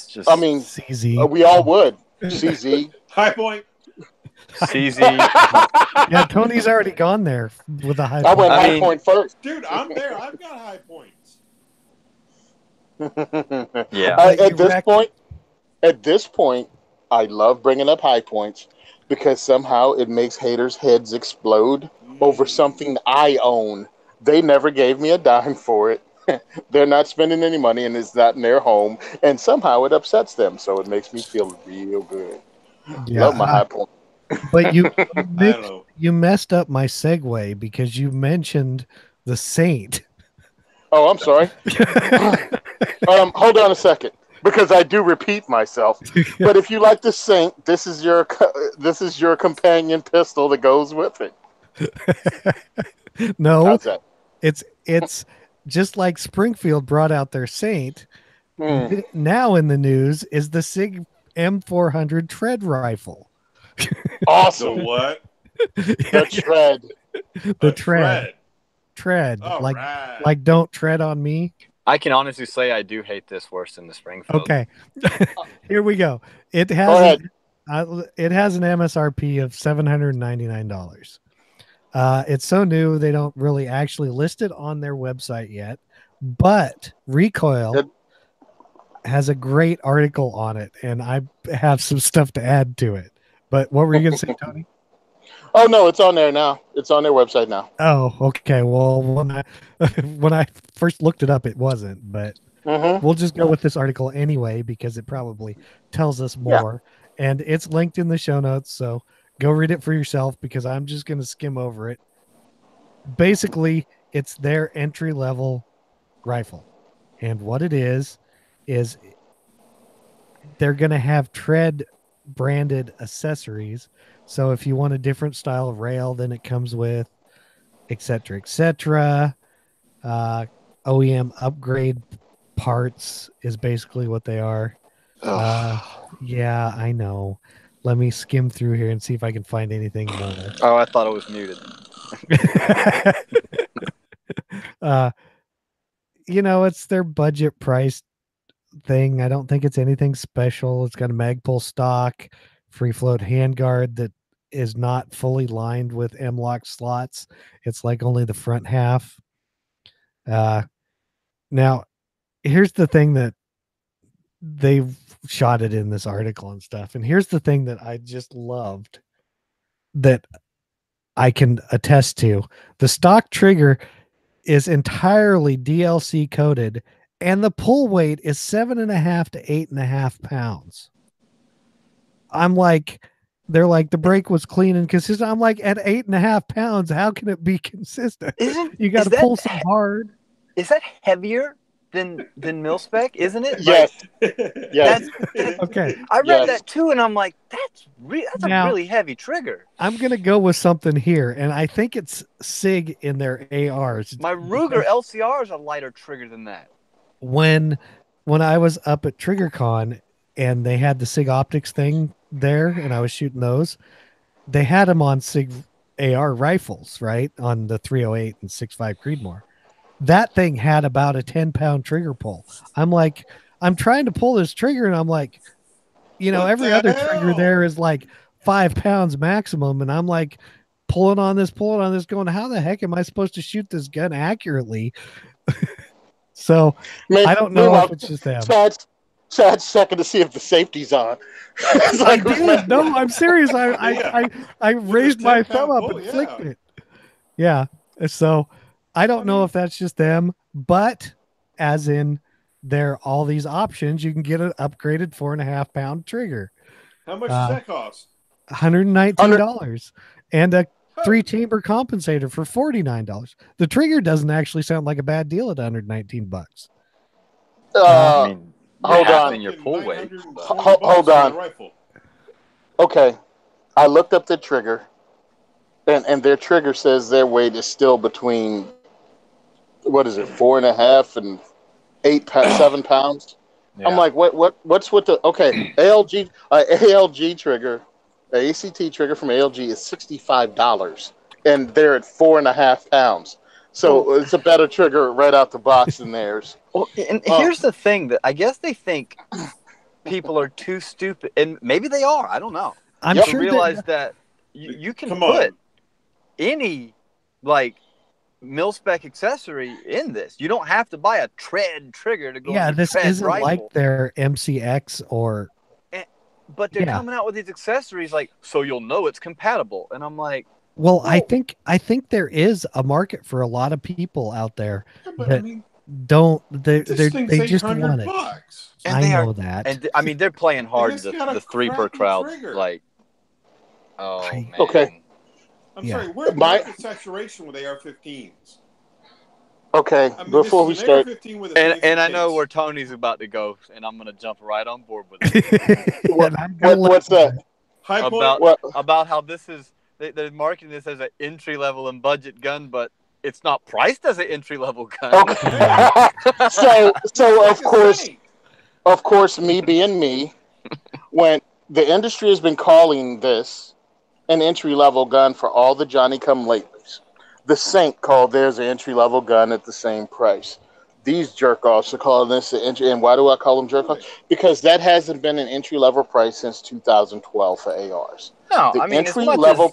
just. I mean, CZ. We all would. CZ. High Point. CZ. Yeah, Tony's already gone there with a high point. I went High Point first. Dude, I'm there. I've got High Points. At this point, I love bringing up High Points because somehow it makes haters' heads explode over something I own. They never gave me a dime for it. They're not spending any money, and it's not in their home. And somehow it upsets them, so it makes me feel real good. Yeah, love my High Point. But you messed up my segue because you mentioned the Saint. Oh, I'm sorry. Hold on a second, because I do repeat myself. But if you like the Saint, this is your companion pistol that goes with it. No, it's just like Springfield brought out their Saint. Now in the news is the SIG M400 tread rifle. Awesome. The what? The tread. The tread. Like don't tread on me. I can honestly say I do hate this worse than the Springfield. Okay. Here we go. It has an MSRP of $799. It's so new they don't really actually list it on their website yet, but Recoil has a great article on it, and I have some stuff to add to it. But what were you going to say, Tony? Oh no, it's on there now. It's on their website now. Oh, okay. Well, when I first looked it up, it wasn't, but we'll just go with this article anyway because it probably tells us more, and it's linked in the show notes. So go read it for yourself because I'm just going to skim over it. Basically, it's their entry level rifle, and what it is they're going to have tread branded accessories. So if you want a different style of rail than it comes with, etc., OEM upgrade parts is basically what they are. Yeah, I know. Let me skim through here and see if I can find anything more. Oh, I thought it was muted. It's their budget price thing. I don't think it's anything special. It's got a Magpul stock, free float handguard that is not fully lined with M-lock slots. It's like only the front half. Now, here's the thing that they've shot it in this article and stuff. And here's the thing that I just loved that I can attest to. The stock trigger is entirely DLC coated, and the pull weight is 7.5 to 8.5 pounds. I'm like, they're like, the brake was clean and consistent. I'm like, at 8.5 pounds, how can it be consistent? You got to pull so hard. Is that heavier than mil spec? Isn't it? Yes. Yes. Okay. I read that too, and I'm like, that's a really heavy trigger. I'm gonna go with something here, and I think it's SIG in their ARs. My Ruger LCR is a lighter trigger than that. When I was up at TriggerCon and they had the SIG optics thing there, and I was shooting those, they had them on SIG AR rifles, right, on the 308 and 6.5 Creedmoor. That thing had about a 10-pound trigger pull. I'm like, I'm trying to pull this trigger, and I'm like, every other trigger there is like 5 pounds maximum, and I'm like pulling on this, going, how the heck am I supposed to shoot this gun accurately? So I don't know if it's just them. Chad's checking to see if the safety's on. I did. No, I'm serious. I raised my thumb up and flicked it. Yeah. So I don't know if that's just them, but as in there all these options, you can get an upgraded 4.5 pound trigger. How much does that cost? $119 and a 3-chamber compensator for $49. The trigger doesn't actually sound like a bad deal at $119. Hold on. Your pull weight. Hold on. Okay. I looked up the trigger, and their trigger says their weight is still between, 4.5 and 7 pounds. Yeah. I'm like, what's with the ALG trigger, the ACT trigger from ALG is $65, and they're at 4.5 pounds. So it's a better trigger right out the box than theirs. Well, and here's the thing that I guess they think people are too stupid, and maybe they are. I don't know. I'm sure realize that you can put any mil-spec accessory in this. You don't have to buy a tread trigger to go. Yeah, this isn't rifle. like their MCX or. But they're coming out with these accessories so you'll know it's compatible, and I'm like. Well, I think there is a market for a lot of people out there that they just want it. And I know that. And they're playing hard the 3 per crowd. Man. Okay. I'm sorry, where's the market saturation with AR-15s? Okay, before we start. And I know where Tony's about to go, and I'm going to jump right on board with it. What's that? About how this is. They're marketing this as an entry-level and budget gun, but it's not priced as an entry-level gun. Okay. so of course, me being me, when the industry has been calling this an entry-level gun for all the Johnny-come-latelys, the Saint called theirs an entry-level gun at the same price. These jerk-offs are calling this an entry, and why do I call them jerk-offs? Because that hasn't been an entry-level price since 2012 for ARs. No, the entry-level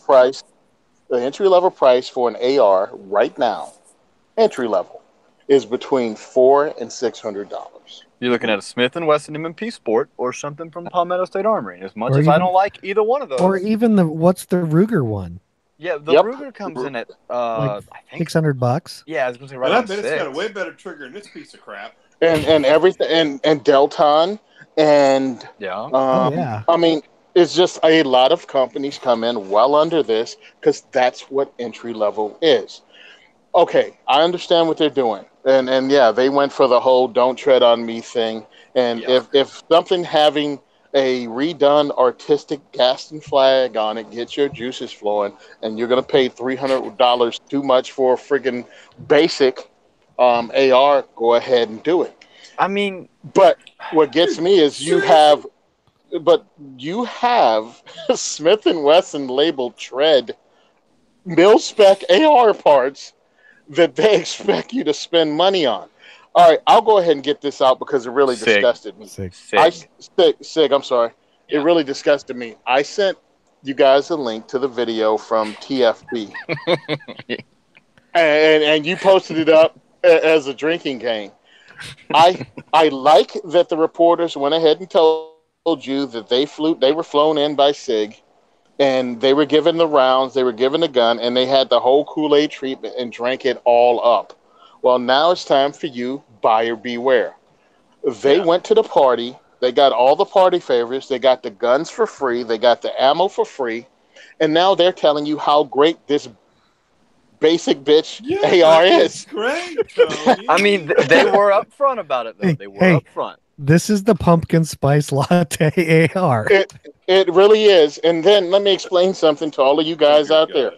price for an AR right now, entry level, is between $400 and $600. You're looking at a Smith & Wesson M&P Sport or something from Palmetto State Armory. As much as I don't like either one of those, or even what's the Ruger one? Yeah, the Ruger comes in at I think $600. Yeah, I was going to say right. And I bet it's got a way better trigger than this piece of crap. And everything and Delton and I mean. It's just a lot of companies come in well under this because that's what entry level is. Okay, I understand what they're doing. And they went for the whole don't tread on me thing. And if something having a redone artistic Gaston flag on it gets your juices flowing and you're going to pay $300 too much for a friggin' basic AR, go ahead and do it. I mean. But what gets me is you have but you have Smith and Wesson labeled tread mil spec AR parts that they expect you to spend money on. All right, I'll go ahead and get this out because it really disgusted me. Sig, I'm sorry. Yeah. It really disgusted me. I sent you guys a link to the video from TFB. and you posted it up as a drinking game. I like that the reporters went ahead and told you that they were flown in by SIG, and they were given the rounds, they were given the gun, and they had the whole Kool-Aid treatment and drank it all up. Well, now it's time for you, buyer beware. They went to the party. They got all the party favors. They got the guns for free. They got the ammo for free. And now they're telling you how great this basic bitch AR is. Great, Tony. I mean, they were upfront about it, though. They were upfront. This is the pumpkin spice latte AR. It really is. And then let me explain something to all of you guys out there.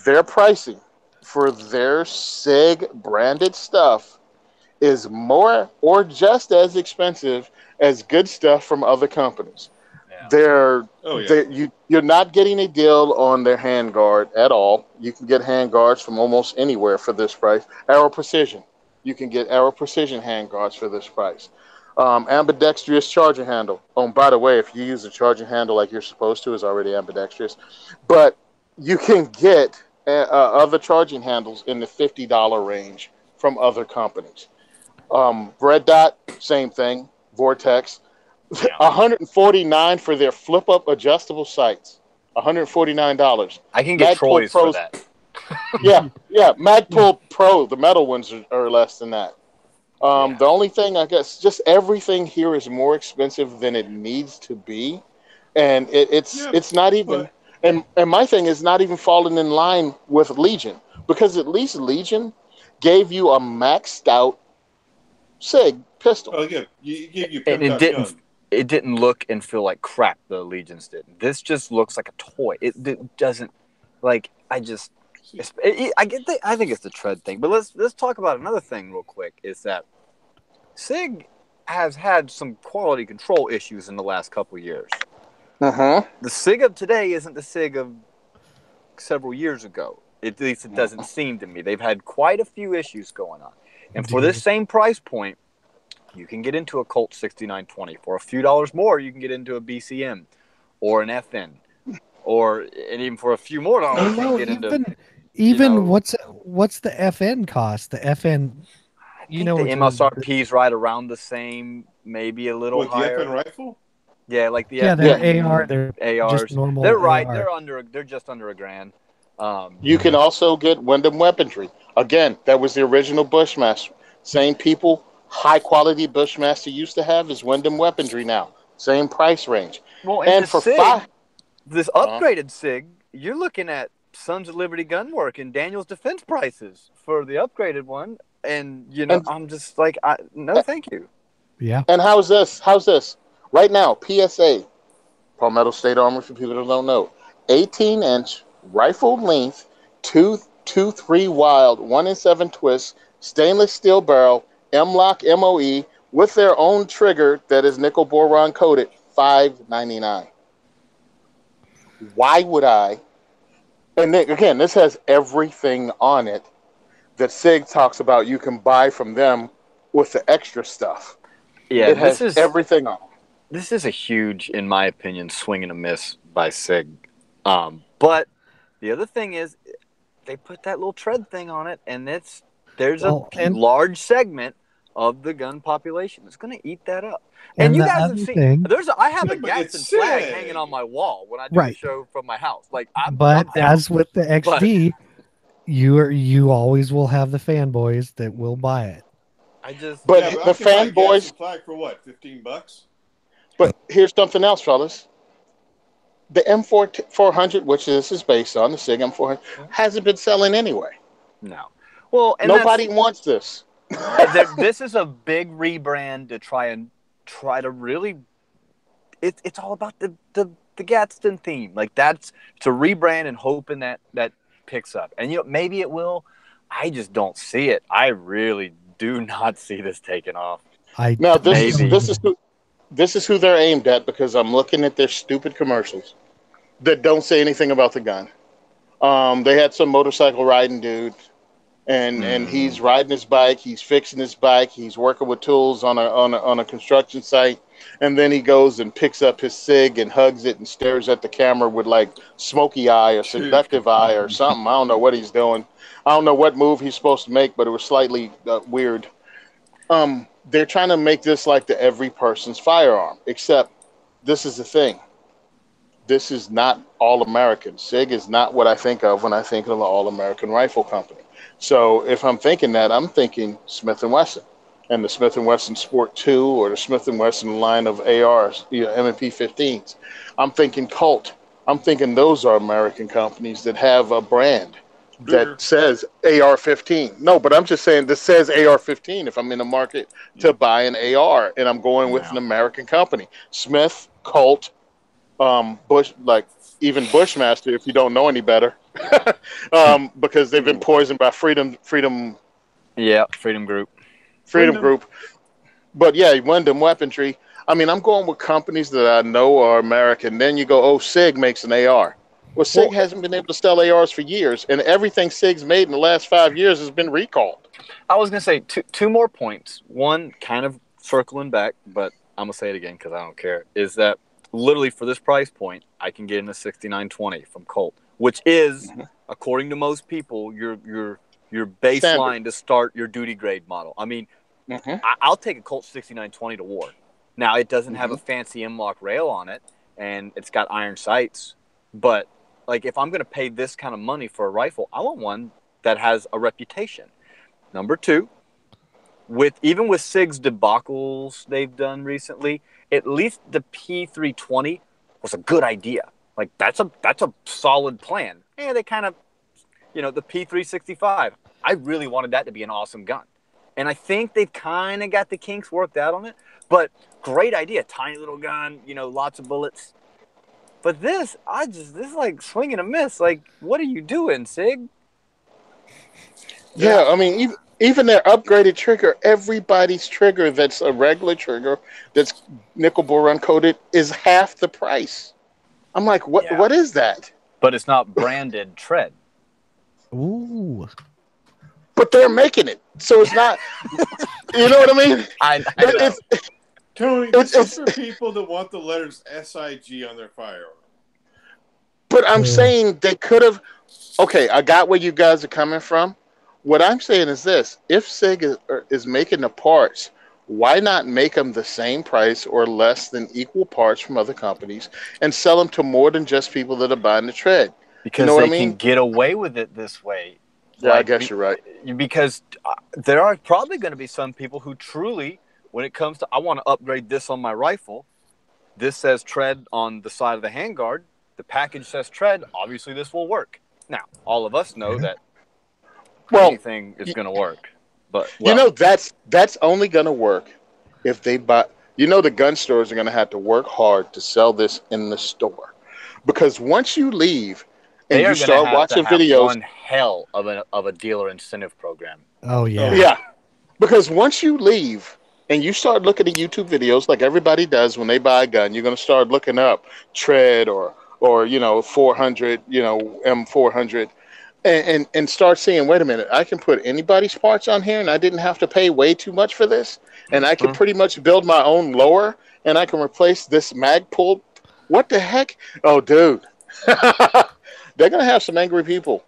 Their pricing for their SIG branded stuff is more or just as expensive as good stuff from other companies. You're not getting a deal on their handguard at all. You can get handguards from almost anywhere for this price. Arrow Precision. You can get Arrow Precision handguards for this price. Ambidextrous charging handle. Oh, and by the way, if you use the charging handle like you're supposed to, it's already ambidextrous. But you can get other charging handles in the $50 range from other companies. Red Dot, same thing. Vortex. $149 for their flip-up adjustable sights. $149. I can get Troy's for that. yeah. Magpul Pro, the metal ones are less than that. The only thing, I guess, just everything here is more expensive than it needs to be, and it's not even. And my thing is not even falling in line with Legion, because at least Legion gave you a maxed out SIG pistol. Oh yeah, you and it didn't look and feel like crap. The Legions didn't. This just looks like a toy. It doesn't like. I get. I think it's the tread thing. But let's talk about another thing real quick. Is that SIG has had some quality control issues in the last couple of years. The SIG of today isn't the SIG of several years ago. At least it doesn't seem to me. They've had quite a few issues going on. And for this same price point, you can get into a Colt 6920. For a few dollars more, you can get into a BCM or an FN. And even for a few more dollars, you can get into... what's the FN cost? The FN... the MSRP's right around the same, maybe a little higher. The FN rifle? Yeah, like the they're AR. They're ARs. Just normal. They're right. AR. They're just under $1,000. You can also get Wyndham weaponry. Again, that was the original Bushmaster. Same people, high quality Bushmaster used to have is Wyndham weaponry now. Same price range. Well, and for SIG, this upgraded SIG, you're looking at Sons of Liberty Gunwork and Daniel's Defense prices for the upgraded one. And, I'm just like, no, thank you. Yeah. And how's this? Right now, PSA, Palmetto State Armor, for people that don't know, 18-inch rifle length, 2.23 wild, 1-in-7 twist, stainless steel barrel, M-LOK MOE, with their own trigger that is nickel boron coated, $5.99. Why would I? And then, again, this has everything on it that SIG talks about you can buy from them with the extra stuff. Yeah, it has everything on it. This is a huge, in my opinion, swing and a miss by SIG. But the other thing is they put that little tread thing on it, and there's a large segment of the gun population that's going to eat that up. And you guys have seen I have a Gadsden flag hanging on my wall when I do a show from my house. As with the XD, you always will have the fanboys that will buy it. The fanboys flag for what? $15? But here's something else, fellas. The M400, which this is based on, the SIG M400, hasn't been selling anyway. No. Well, and nobody wants this. This is a big rebrand to try to really. It's all about the Gadsden theme. Like it's a rebrand and hoping that picks up. And maybe it will. I just don't see it. I really do not see this taking off. This is this is who they're aimed at because I'm looking at their stupid commercials that don't say anything about the gun. They had some motorcycle riding dude, and he's riding his bike. He's fixing his bike. He's working with tools on a construction site, and then he goes and picks up his cig and hugs it and stares at the camera with like smoky eye or seductive eye or something. I don't know what he's doing. I don't know what move he's supposed to make, but it was slightly weird. They're trying to make this like the every person's firearm, except this is the thing. This is not all-American. SIG is not what I think of when I think of an all-American rifle company. So if I'm thinking that, I'm thinking Smith & Wesson and the Smith & Wesson Sport 2 or the Smith & Wesson line of ARs, M&P 15s. I'm thinking Colt. I'm thinking those are American companies that have a brand that says AR-15. No, but I'm just saying this says AR-15 if I'm in the market to buy an AR, and I'm going with an American company. Smith, Colt, Bush, like even Bushmaster, if you don't know any better, because they've been poisoned by Freedom Group. But yeah, Wyndham Weaponry. I mean, I'm going with companies that I know are American. Then you go, oh, SIG makes an AR. Well, SIG hasn't been able to sell ARs for years, and everything SIG's made in the last 5 years has been recalled. I was going to say two more points. One, kind of circling back, but I'm going to say it again because I don't care, is that literally for this price point, I can get in a 6920 from Colt, which is, according to most people, your baseline Standard to start your duty grade model. I mean, I'll take a Colt 6920 to war. Now, it doesn't have a fancy M-lock rail on it, and it's got iron sights, but like if I'm going to pay this kind of money for a rifle, I want one that has a reputation. Number two, even with SIG's debacles they've done recently, at least the P320 was a good idea. Like that's a solid plan. And they kind of, the P365. I really wanted that to be an awesome gun. And I think they've kind of got the kinks worked out on it. But great idea. Tiny little gun, lots of bullets. But this is like swing and a miss. Like, what are you doing, SIG? Yeah, I mean, even their upgraded trigger, everybody's trigger that's a regular trigger that's nickel boron coated is half the price. I'm like, what is that? But it's not branded tread. Ooh. But they're making it. So it's not, you know what I mean? I know. Tony, this is for people that want the letters SIG on their firearm. But I'm saying they could have. Okay, I got where you guys are coming from. What I'm saying is this: if SIG is making the parts, why not make them the same price or less than equal parts from other companies and sell them to more than just people that are buying the tread? Because they can get away with it this way. Yeah, I guess you're right. Because there are probably going to be some people who truly, when it comes to, I want to upgrade this on my rifle, this says tread on the side of the handguard, the package says tread, obviously this will work. Now, all of us know that anything is going to work. But that's only going to work if they buy. The gun stores are going to have to work hard to sell this in the store, because once you leave and you start watching videos, one hell of a dealer incentive program. Oh yeah, yeah. Because once you leave and you start looking at YouTube videos like everybody does when they buy a gun, you're going to start looking up tread or 400, M400. And start seeing, wait a minute, I can put anybody's parts on here and I didn't have to pay way too much for this. And I can pretty much build my own lower and I can replace this mag pull. What the heck? Oh, dude. They're going to have some angry people.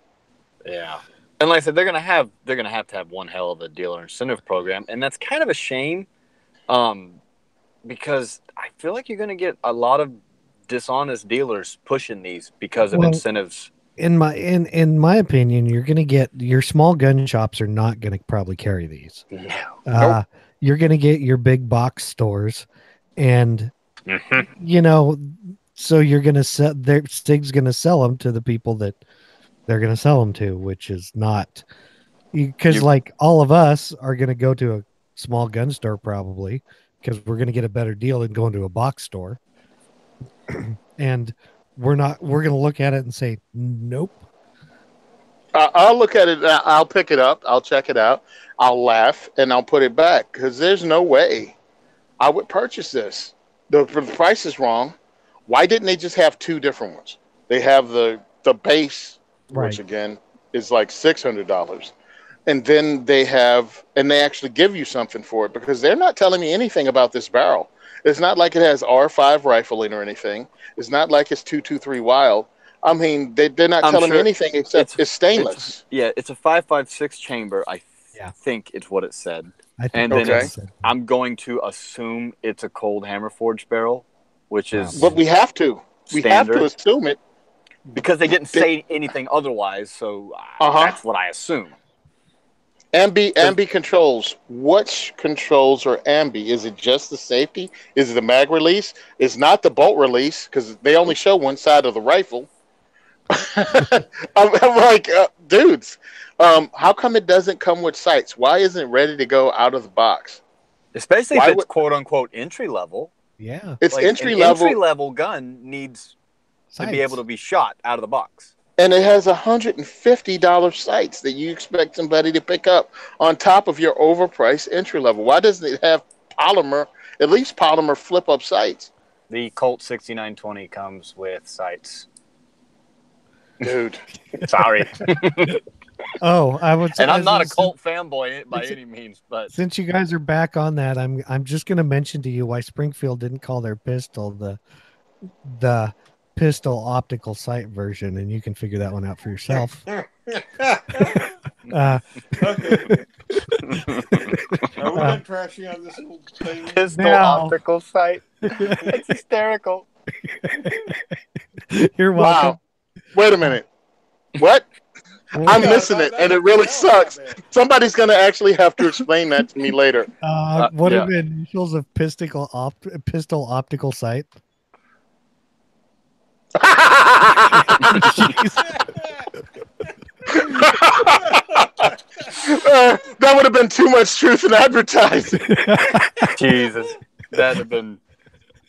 Yeah. And like I said, they're going to have to have one hell of a dealer incentive program. And that's kind of a shame because I feel like you're going to get a lot of dishonest dealers pushing these because of incentives. In my opinion, you're going to get your small gun shops are not going to probably carry these. Nope. You're going to get your big box stores, and so you're going to sell. SIG's going to sell them to the people that they're going to sell them to, which is not because like all of us are going to go to a small gun store probably because we're going to get a better deal than going to a box store, and we're going to look at it and say, nope. I'll look at it. I'll pick it up. I'll check it out. I'll laugh and I'll put it back because there's no way I would purchase this. The price is wrong. Why didn't they just have two different ones? They have the base, which again is like $600, and then they actually give you something for it, because they're not telling me anything about this barrel. It's not like it has R5 rifling or anything. It's not like it's 223 Wild. I mean, they're not telling me anything except it's stainless. It's a 5.56 chamber. I think it's what it said. And then I'm going to assume it's a cold hammer forged barrel, which is. But we have to. We have to assume it. Because they didn't say anything otherwise, so that's what I assume. Ambi controls. Which controls are Ambi? Is it just the safety? Is it the mag release? It's not the bolt release, because they only show one side of the rifle. I'm like, dudes, how come it doesn't come with sights? Why isn't it ready to go out of the box? Especially if it's quote unquote entry level. Yeah, it's like entry level. Entry level gun needs to be able to be shot out of the box. And it has $150 sights that you expect somebody to pick up on top of your overpriced entry level. Why doesn't it have polymer, at least polymer flip up sights? The Colt 6920 comes with sights. Dude, sorry. I'm not a Colt fanboy by any means, but since you guys are back on that, I'm just going to mention to you why Springfield didn't call their pistol the pistol optical sight version, and you can figure that one out for yourself. Okay. Are we not trashing on this whole thing? Pistol optical sight. It's hysterical. You're welcome. Wow. Wait a minute. What? I'm missing it, and it really sucks. Somebody's going to actually have to explain that to me later. What are the initials of pistol optical sight? That would have been too much truth in advertising. Jesus, that'd have been.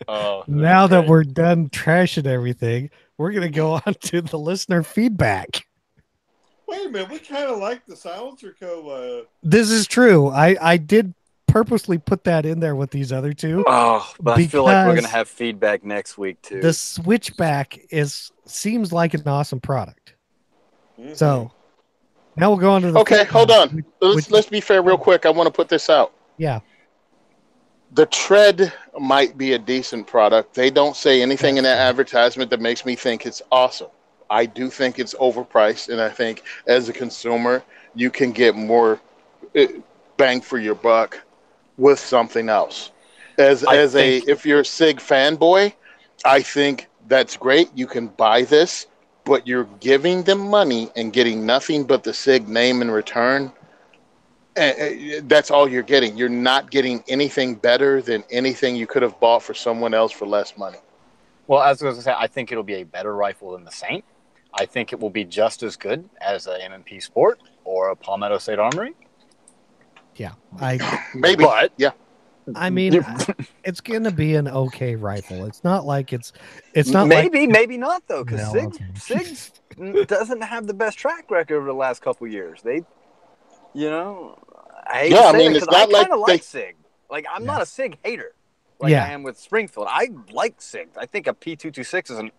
Now that we're done trashing everything, we're gonna go on to the listener feedback. Wait a minute, we kind of like the Silencer Co. This is true. I did purposely put that in there with these other two. Oh, but I feel like we're gonna have feedback next week too. The Switchback seems like an awesome product. Mm-hmm. So now we'll go on to the feedback. Hold on. Let's be fair real quick. I want to put this out. Yeah. The Tread might be a decent product. They don't say anything in that advertisement that makes me think it's awesome. I do think it's overpriced, and I think as a consumer, you can get more bang for your buck with something else. If you're a SIG fanboy, I think that's great. You can buy this, but you're giving them money and getting nothing but the SIG name in return. And that's all you're getting. You're not getting anything better than anything you could have bought for someone else for less money. Well, as I was going to say, I think it'll be a better rifle than the Saint. I think it will be just as good as a M&P Sport or a Palmetto State Armory. Yeah, maybe, but yeah. I mean, it's going to be an okay rifle. It's not like it's not maybe not though, because SIG doesn't have the best track record over the last couple years. They, I it's not like SIG. Like I'm not a SIG hater. I am with Springfield. I like SIG. I think a P226 is an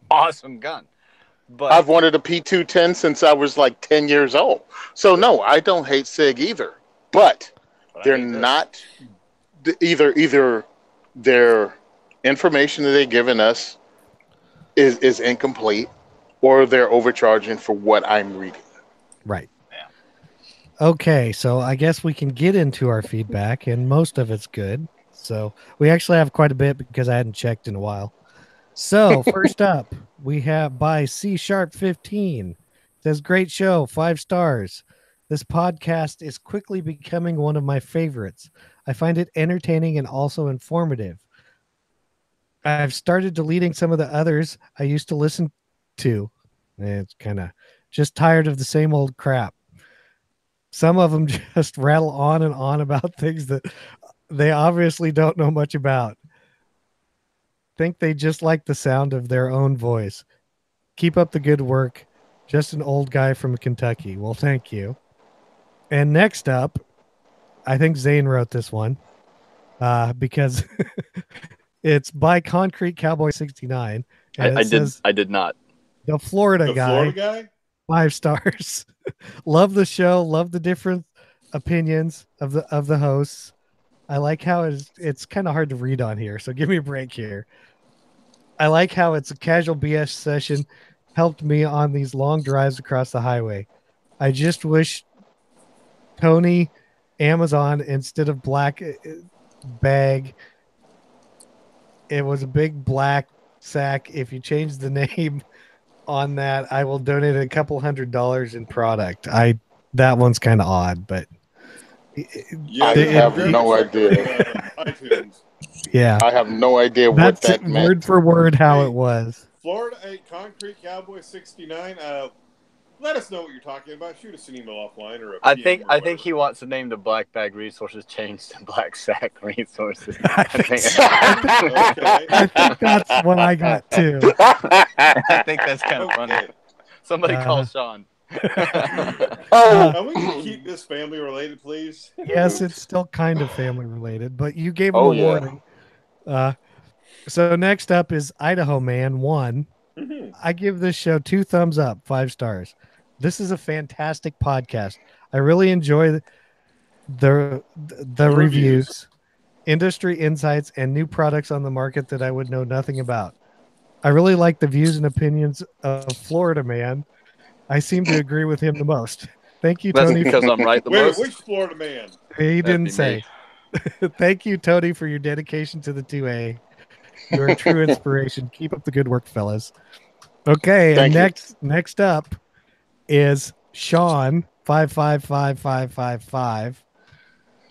awesome gun. But I've wanted a P210 since I was like 10 years old. So no, I don't hate SIG either. But they're not either their information that they've given us is incomplete, or they're overcharging for what I'm reading. Right. Yeah. Okay, so I guess we can get into our feedback, and most of it's good. So we actually have quite a bit because I hadn't checked in a while. So first up, we have by C Sharp 15. Says, great show, 5 stars. This podcast is quickly becoming one of my favorites. I find it entertaining and also informative. I've started deleting some of the others I used to listen to. It's kind of just tired of the same old crap. Some of them just rattle on and on about things that they obviously don't know much about. Think they just like the sound of their own voice. Keep up the good work. Just an old guy from Kentucky. Well, thank you. And next up, I think Zane wrote this one because It's by Concrete Cowboy 69. And I did not. The Florida The guy. Florida guy? 5 stars. Love the show. Love the different opinions of the hosts. I like how it's kind of hard to read on here, so give me a break here. I like how it's a casual BS session, helped me on these long drives across the highway. I just wish Tony Amazon instead of black bag, it was a big black sack. If you change the name on that, I will donate a couple $100 in product. That one's kind of odd, but Yeah, I have no idea. iTunes. Yeah, I have no idea what that's that meant. word for word how it was. Florida Concrete Cowboy 69. Let us know what you're talking about. Shoot us an email offline or I think he wants to name the Black Bag Resources changed to Black Sack Resources. I think that's what I got too. I think that's kind of funny. Somebody call Sean. We can keep this family related, please. Yes, it's still kind of family related, but you gave him a warning. So next up is Idaho Man 1. Mm-hmm. I give this show 2 thumbs up, 5 stars. This is a fantastic podcast. I really enjoy the reviews, industry insights, and new products on the market that I would know nothing about. I really like the views and opinions of Florida Man. I seem to agree with him the most. Thank you, Tony. That's because I'm right the most. Which Florida man? He didn't say. Thank you, Tony, for your dedication to the 2A. You're a true inspiration. Keep up the good work, fellas. Okay, and next up is Sean 555555.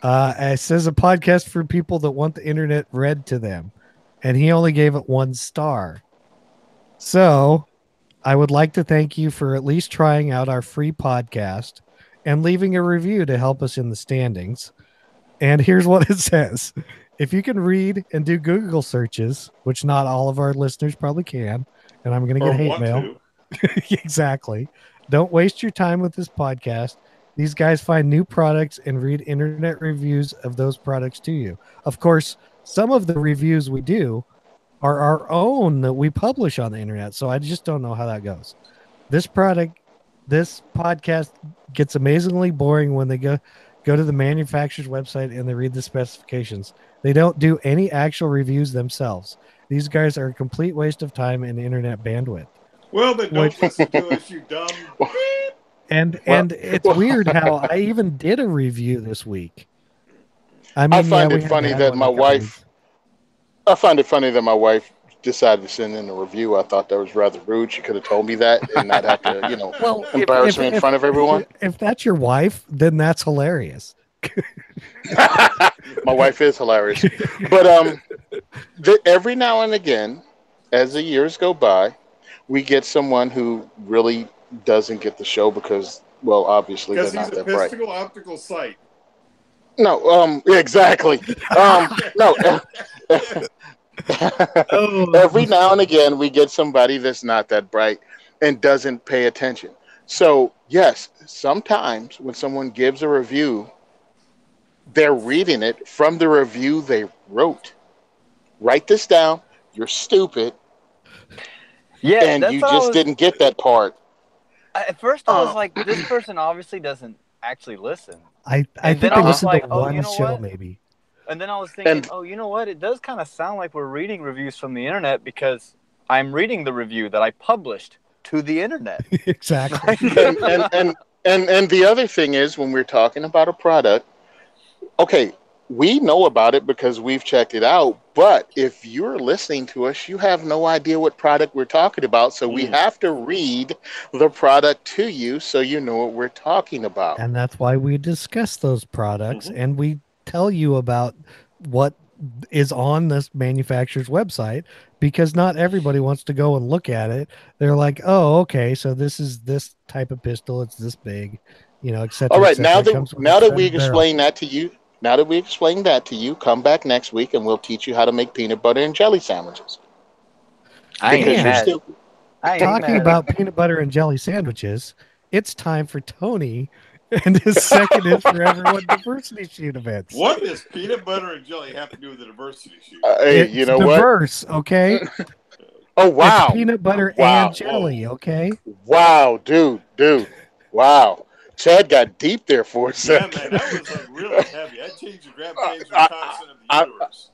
It says a podcast for people that want the internet read to them, and he only gave it 1 star. So I would like to thank you for at least trying out our free podcast and leaving a review to help us in the standings. And here's what it says. If you can read and do Google searches, which not all of our listeners probably can, and I'm going to get hate mail. Exactly. Don't waste your time with this podcast. These guys find new products and read internet reviews of those products to you. Of course, some of the reviews we do are our own that we publish on the internet. So I just don't know how that goes. This podcast gets amazingly boring when they go to the manufacturer's website and they read the specifications. They don't do any actual reviews themselves. These guys are a complete waste of time and internet bandwidth. Well, then don't listen to us, you dumb. And it's weird how I even did a review this week. I find it funny that my wife decided to send in a review. I thought that was rather rude. She could have told me that and not have to, embarrass me in front of everyone. If that's your wife, then that's hilarious. My wife is hilarious. But every now and again, as the years go by, we get someone who really doesn't get the show because, well, obviously they're not that bright. Because he's a optical sight. No, exactly. No. Every now and again, we get somebody that's not that bright and doesn't pay attention. So, yes, sometimes when someone gives a review, they're reading it from the review they wrote. Write this down. You're stupid. Yeah, and you just didn't get that part. At first, I was like, this person obviously doesn't actually listen. I think they listened to one show, maybe. And then I was thinking, you know what? It does kind of sound like we're reading reviews from the internet because I'm reading the review that I published to the internet. Exactly. and the other thing is, when we're talking about a product, okay, we know about it because we've checked it out. But if you're listening to us, you have no idea what product we're talking about. So we have to read the product to you so you know what we're talking about. And that's why we discuss those products and we tell you about what is on this manufacturer's website, because not everybody wants to go and look at it. They're like, oh, okay, so this is this type of pistol. It's this big, etc. All right, now that we explain that to you, now that we explained that to you, come back next week and we'll teach you how to make peanut butter and jelly sandwiches. Talking about peanut butter and jelly sandwiches, it's time for Tony And his second is for everyone diversity shoot events. What does peanut butter and jelly have to do with the diversity shoot? Hey, It's you know diverse, okay? Oh, wow. It's peanut butter Wow. and jelly, okay? Wow, dude. Wow. Chad got deep there for a Yeah, second. man, that was like really heavy. That changed the gravitational constant of the universe.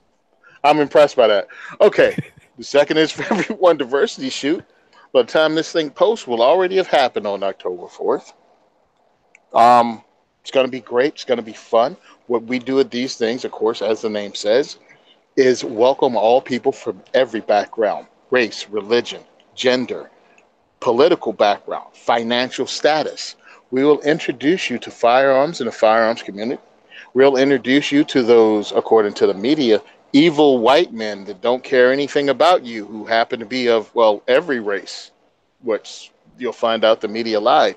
I'm impressed by that. Okay. The second is for everyone diversity shoot. By the time this thing posts, will already have happened on October 4th. It's going to be great. It's going to be fun. What we do at these things, of course, as the name says, is welcome all people from every background, race, religion, gender, political background, financial status. We will introduce you to firearms in the firearms community. We'll introduce you to those, according to the media, evil white men that don't care anything about you, who happen to be of, well, every race, which you'll find out the media lied.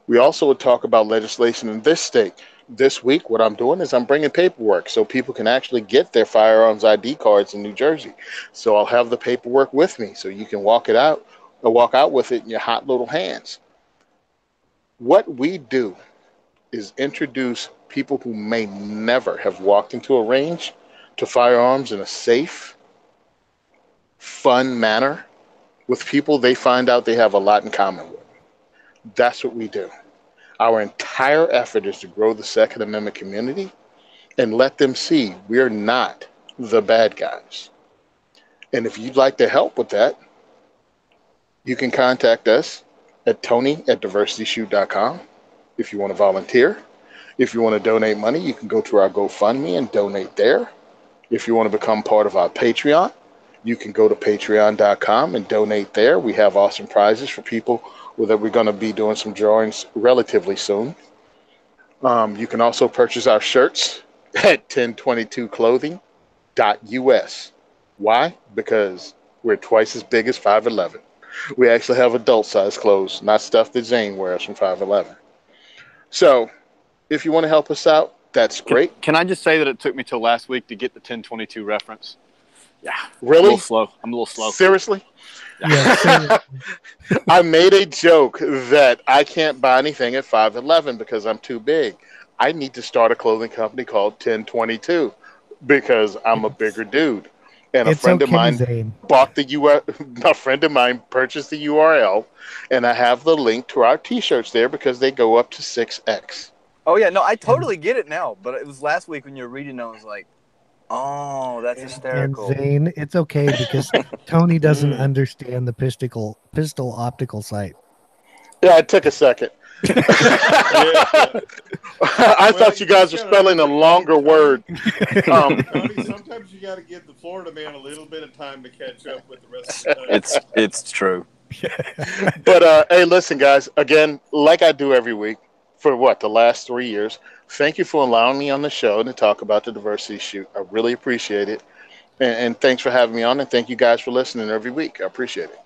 We also will talk about legislation in this state. This week, what I'm doing is I'm bringing paperwork so people can actually get their firearms ID cards in New Jersey. So I'll have the paperwork with me so you can walk out with it in your hot little hands. What we do is introduce people who may never have walked into a range to firearms in a safe, fun manner with people they find out they have a lot in common with. That's what we do. Our entire effort is to grow the Second Amendment community and let them see we're not the bad guys. And if you'd like to help with that, you can contact us at tony@diversityshoot.com. If you want to volunteer, if you want to donate money, you can go to our GoFundMe and donate there. If you want to become part of our Patreon, you can go to patreon.com and donate there. We have awesome prizes for people that we're going to be doing some drawings relatively soon. You can also purchase our shirts at 1022clothing.us. Why? Because we're twice as big as 5'11". We actually have adult size clothes, not stuff that Zane wears from 5'11". So if you want to help us out, that's great. Can I just say that it took me till last week to get the 1022 reference? Yeah. Really? I'm a little slow. Seriously? Yeah, I made a joke that I can't buy anything at 5'11" because I'm too big. I need to start a clothing company called 1022 because I'm a bigger dude. And a friend of mine purchased the URL, and I have the link to our t-shirts there because they go up to 6X. Oh, yeah. No, I totally get it now. But it was last week when you were reading, I was like, oh, that's hysterical. And Zane, it's okay because Tony doesn't understand the pistol optical sight. Yeah, it took a second. I thought you guys were spelling a longer word. Tony, sometimes you got to give the Florida man a little bit of time to catch up with the rest of the time. It's true. But hey, listen, guys. Again, like I do every week for the last 3 years. Thank you for allowing me on the show to talk about the diversity shoot. I really appreciate it, and thanks for having me on. And thank you guys for listening every week. I appreciate it.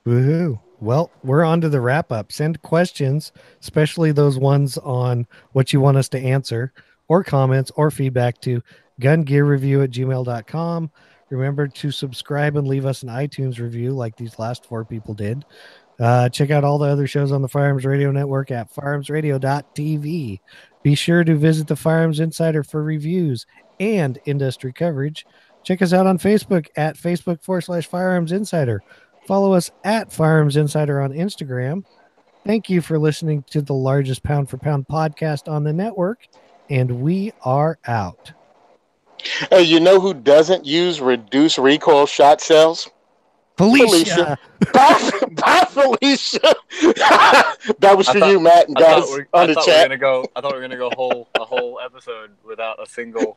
Woohoo! Well, we're on to the wrap up. Send questions, especially those ones on what you want us to answer, or comments or feedback to gungearreview@gmail.com. Remember to subscribe and leave us an iTunes review like these last 4 people did. Check out all the other shows on the Firearms Radio Network at firearmsradio.tv. Be sure to visit the Firearms Insider for reviews and industry coverage. Check us out on Facebook at Facebook.com/Firearms Insider. Follow us at Firearms Insider on Instagram. Thank you for listening to the largest pound for pound podcast on the network, and we are out. Hey, you know who doesn't use reduced recoil shot cells? Felicia. Bye, Felicia. That was for you, Matt, and guys on the chat. I thought we were gonna go a whole episode without a single.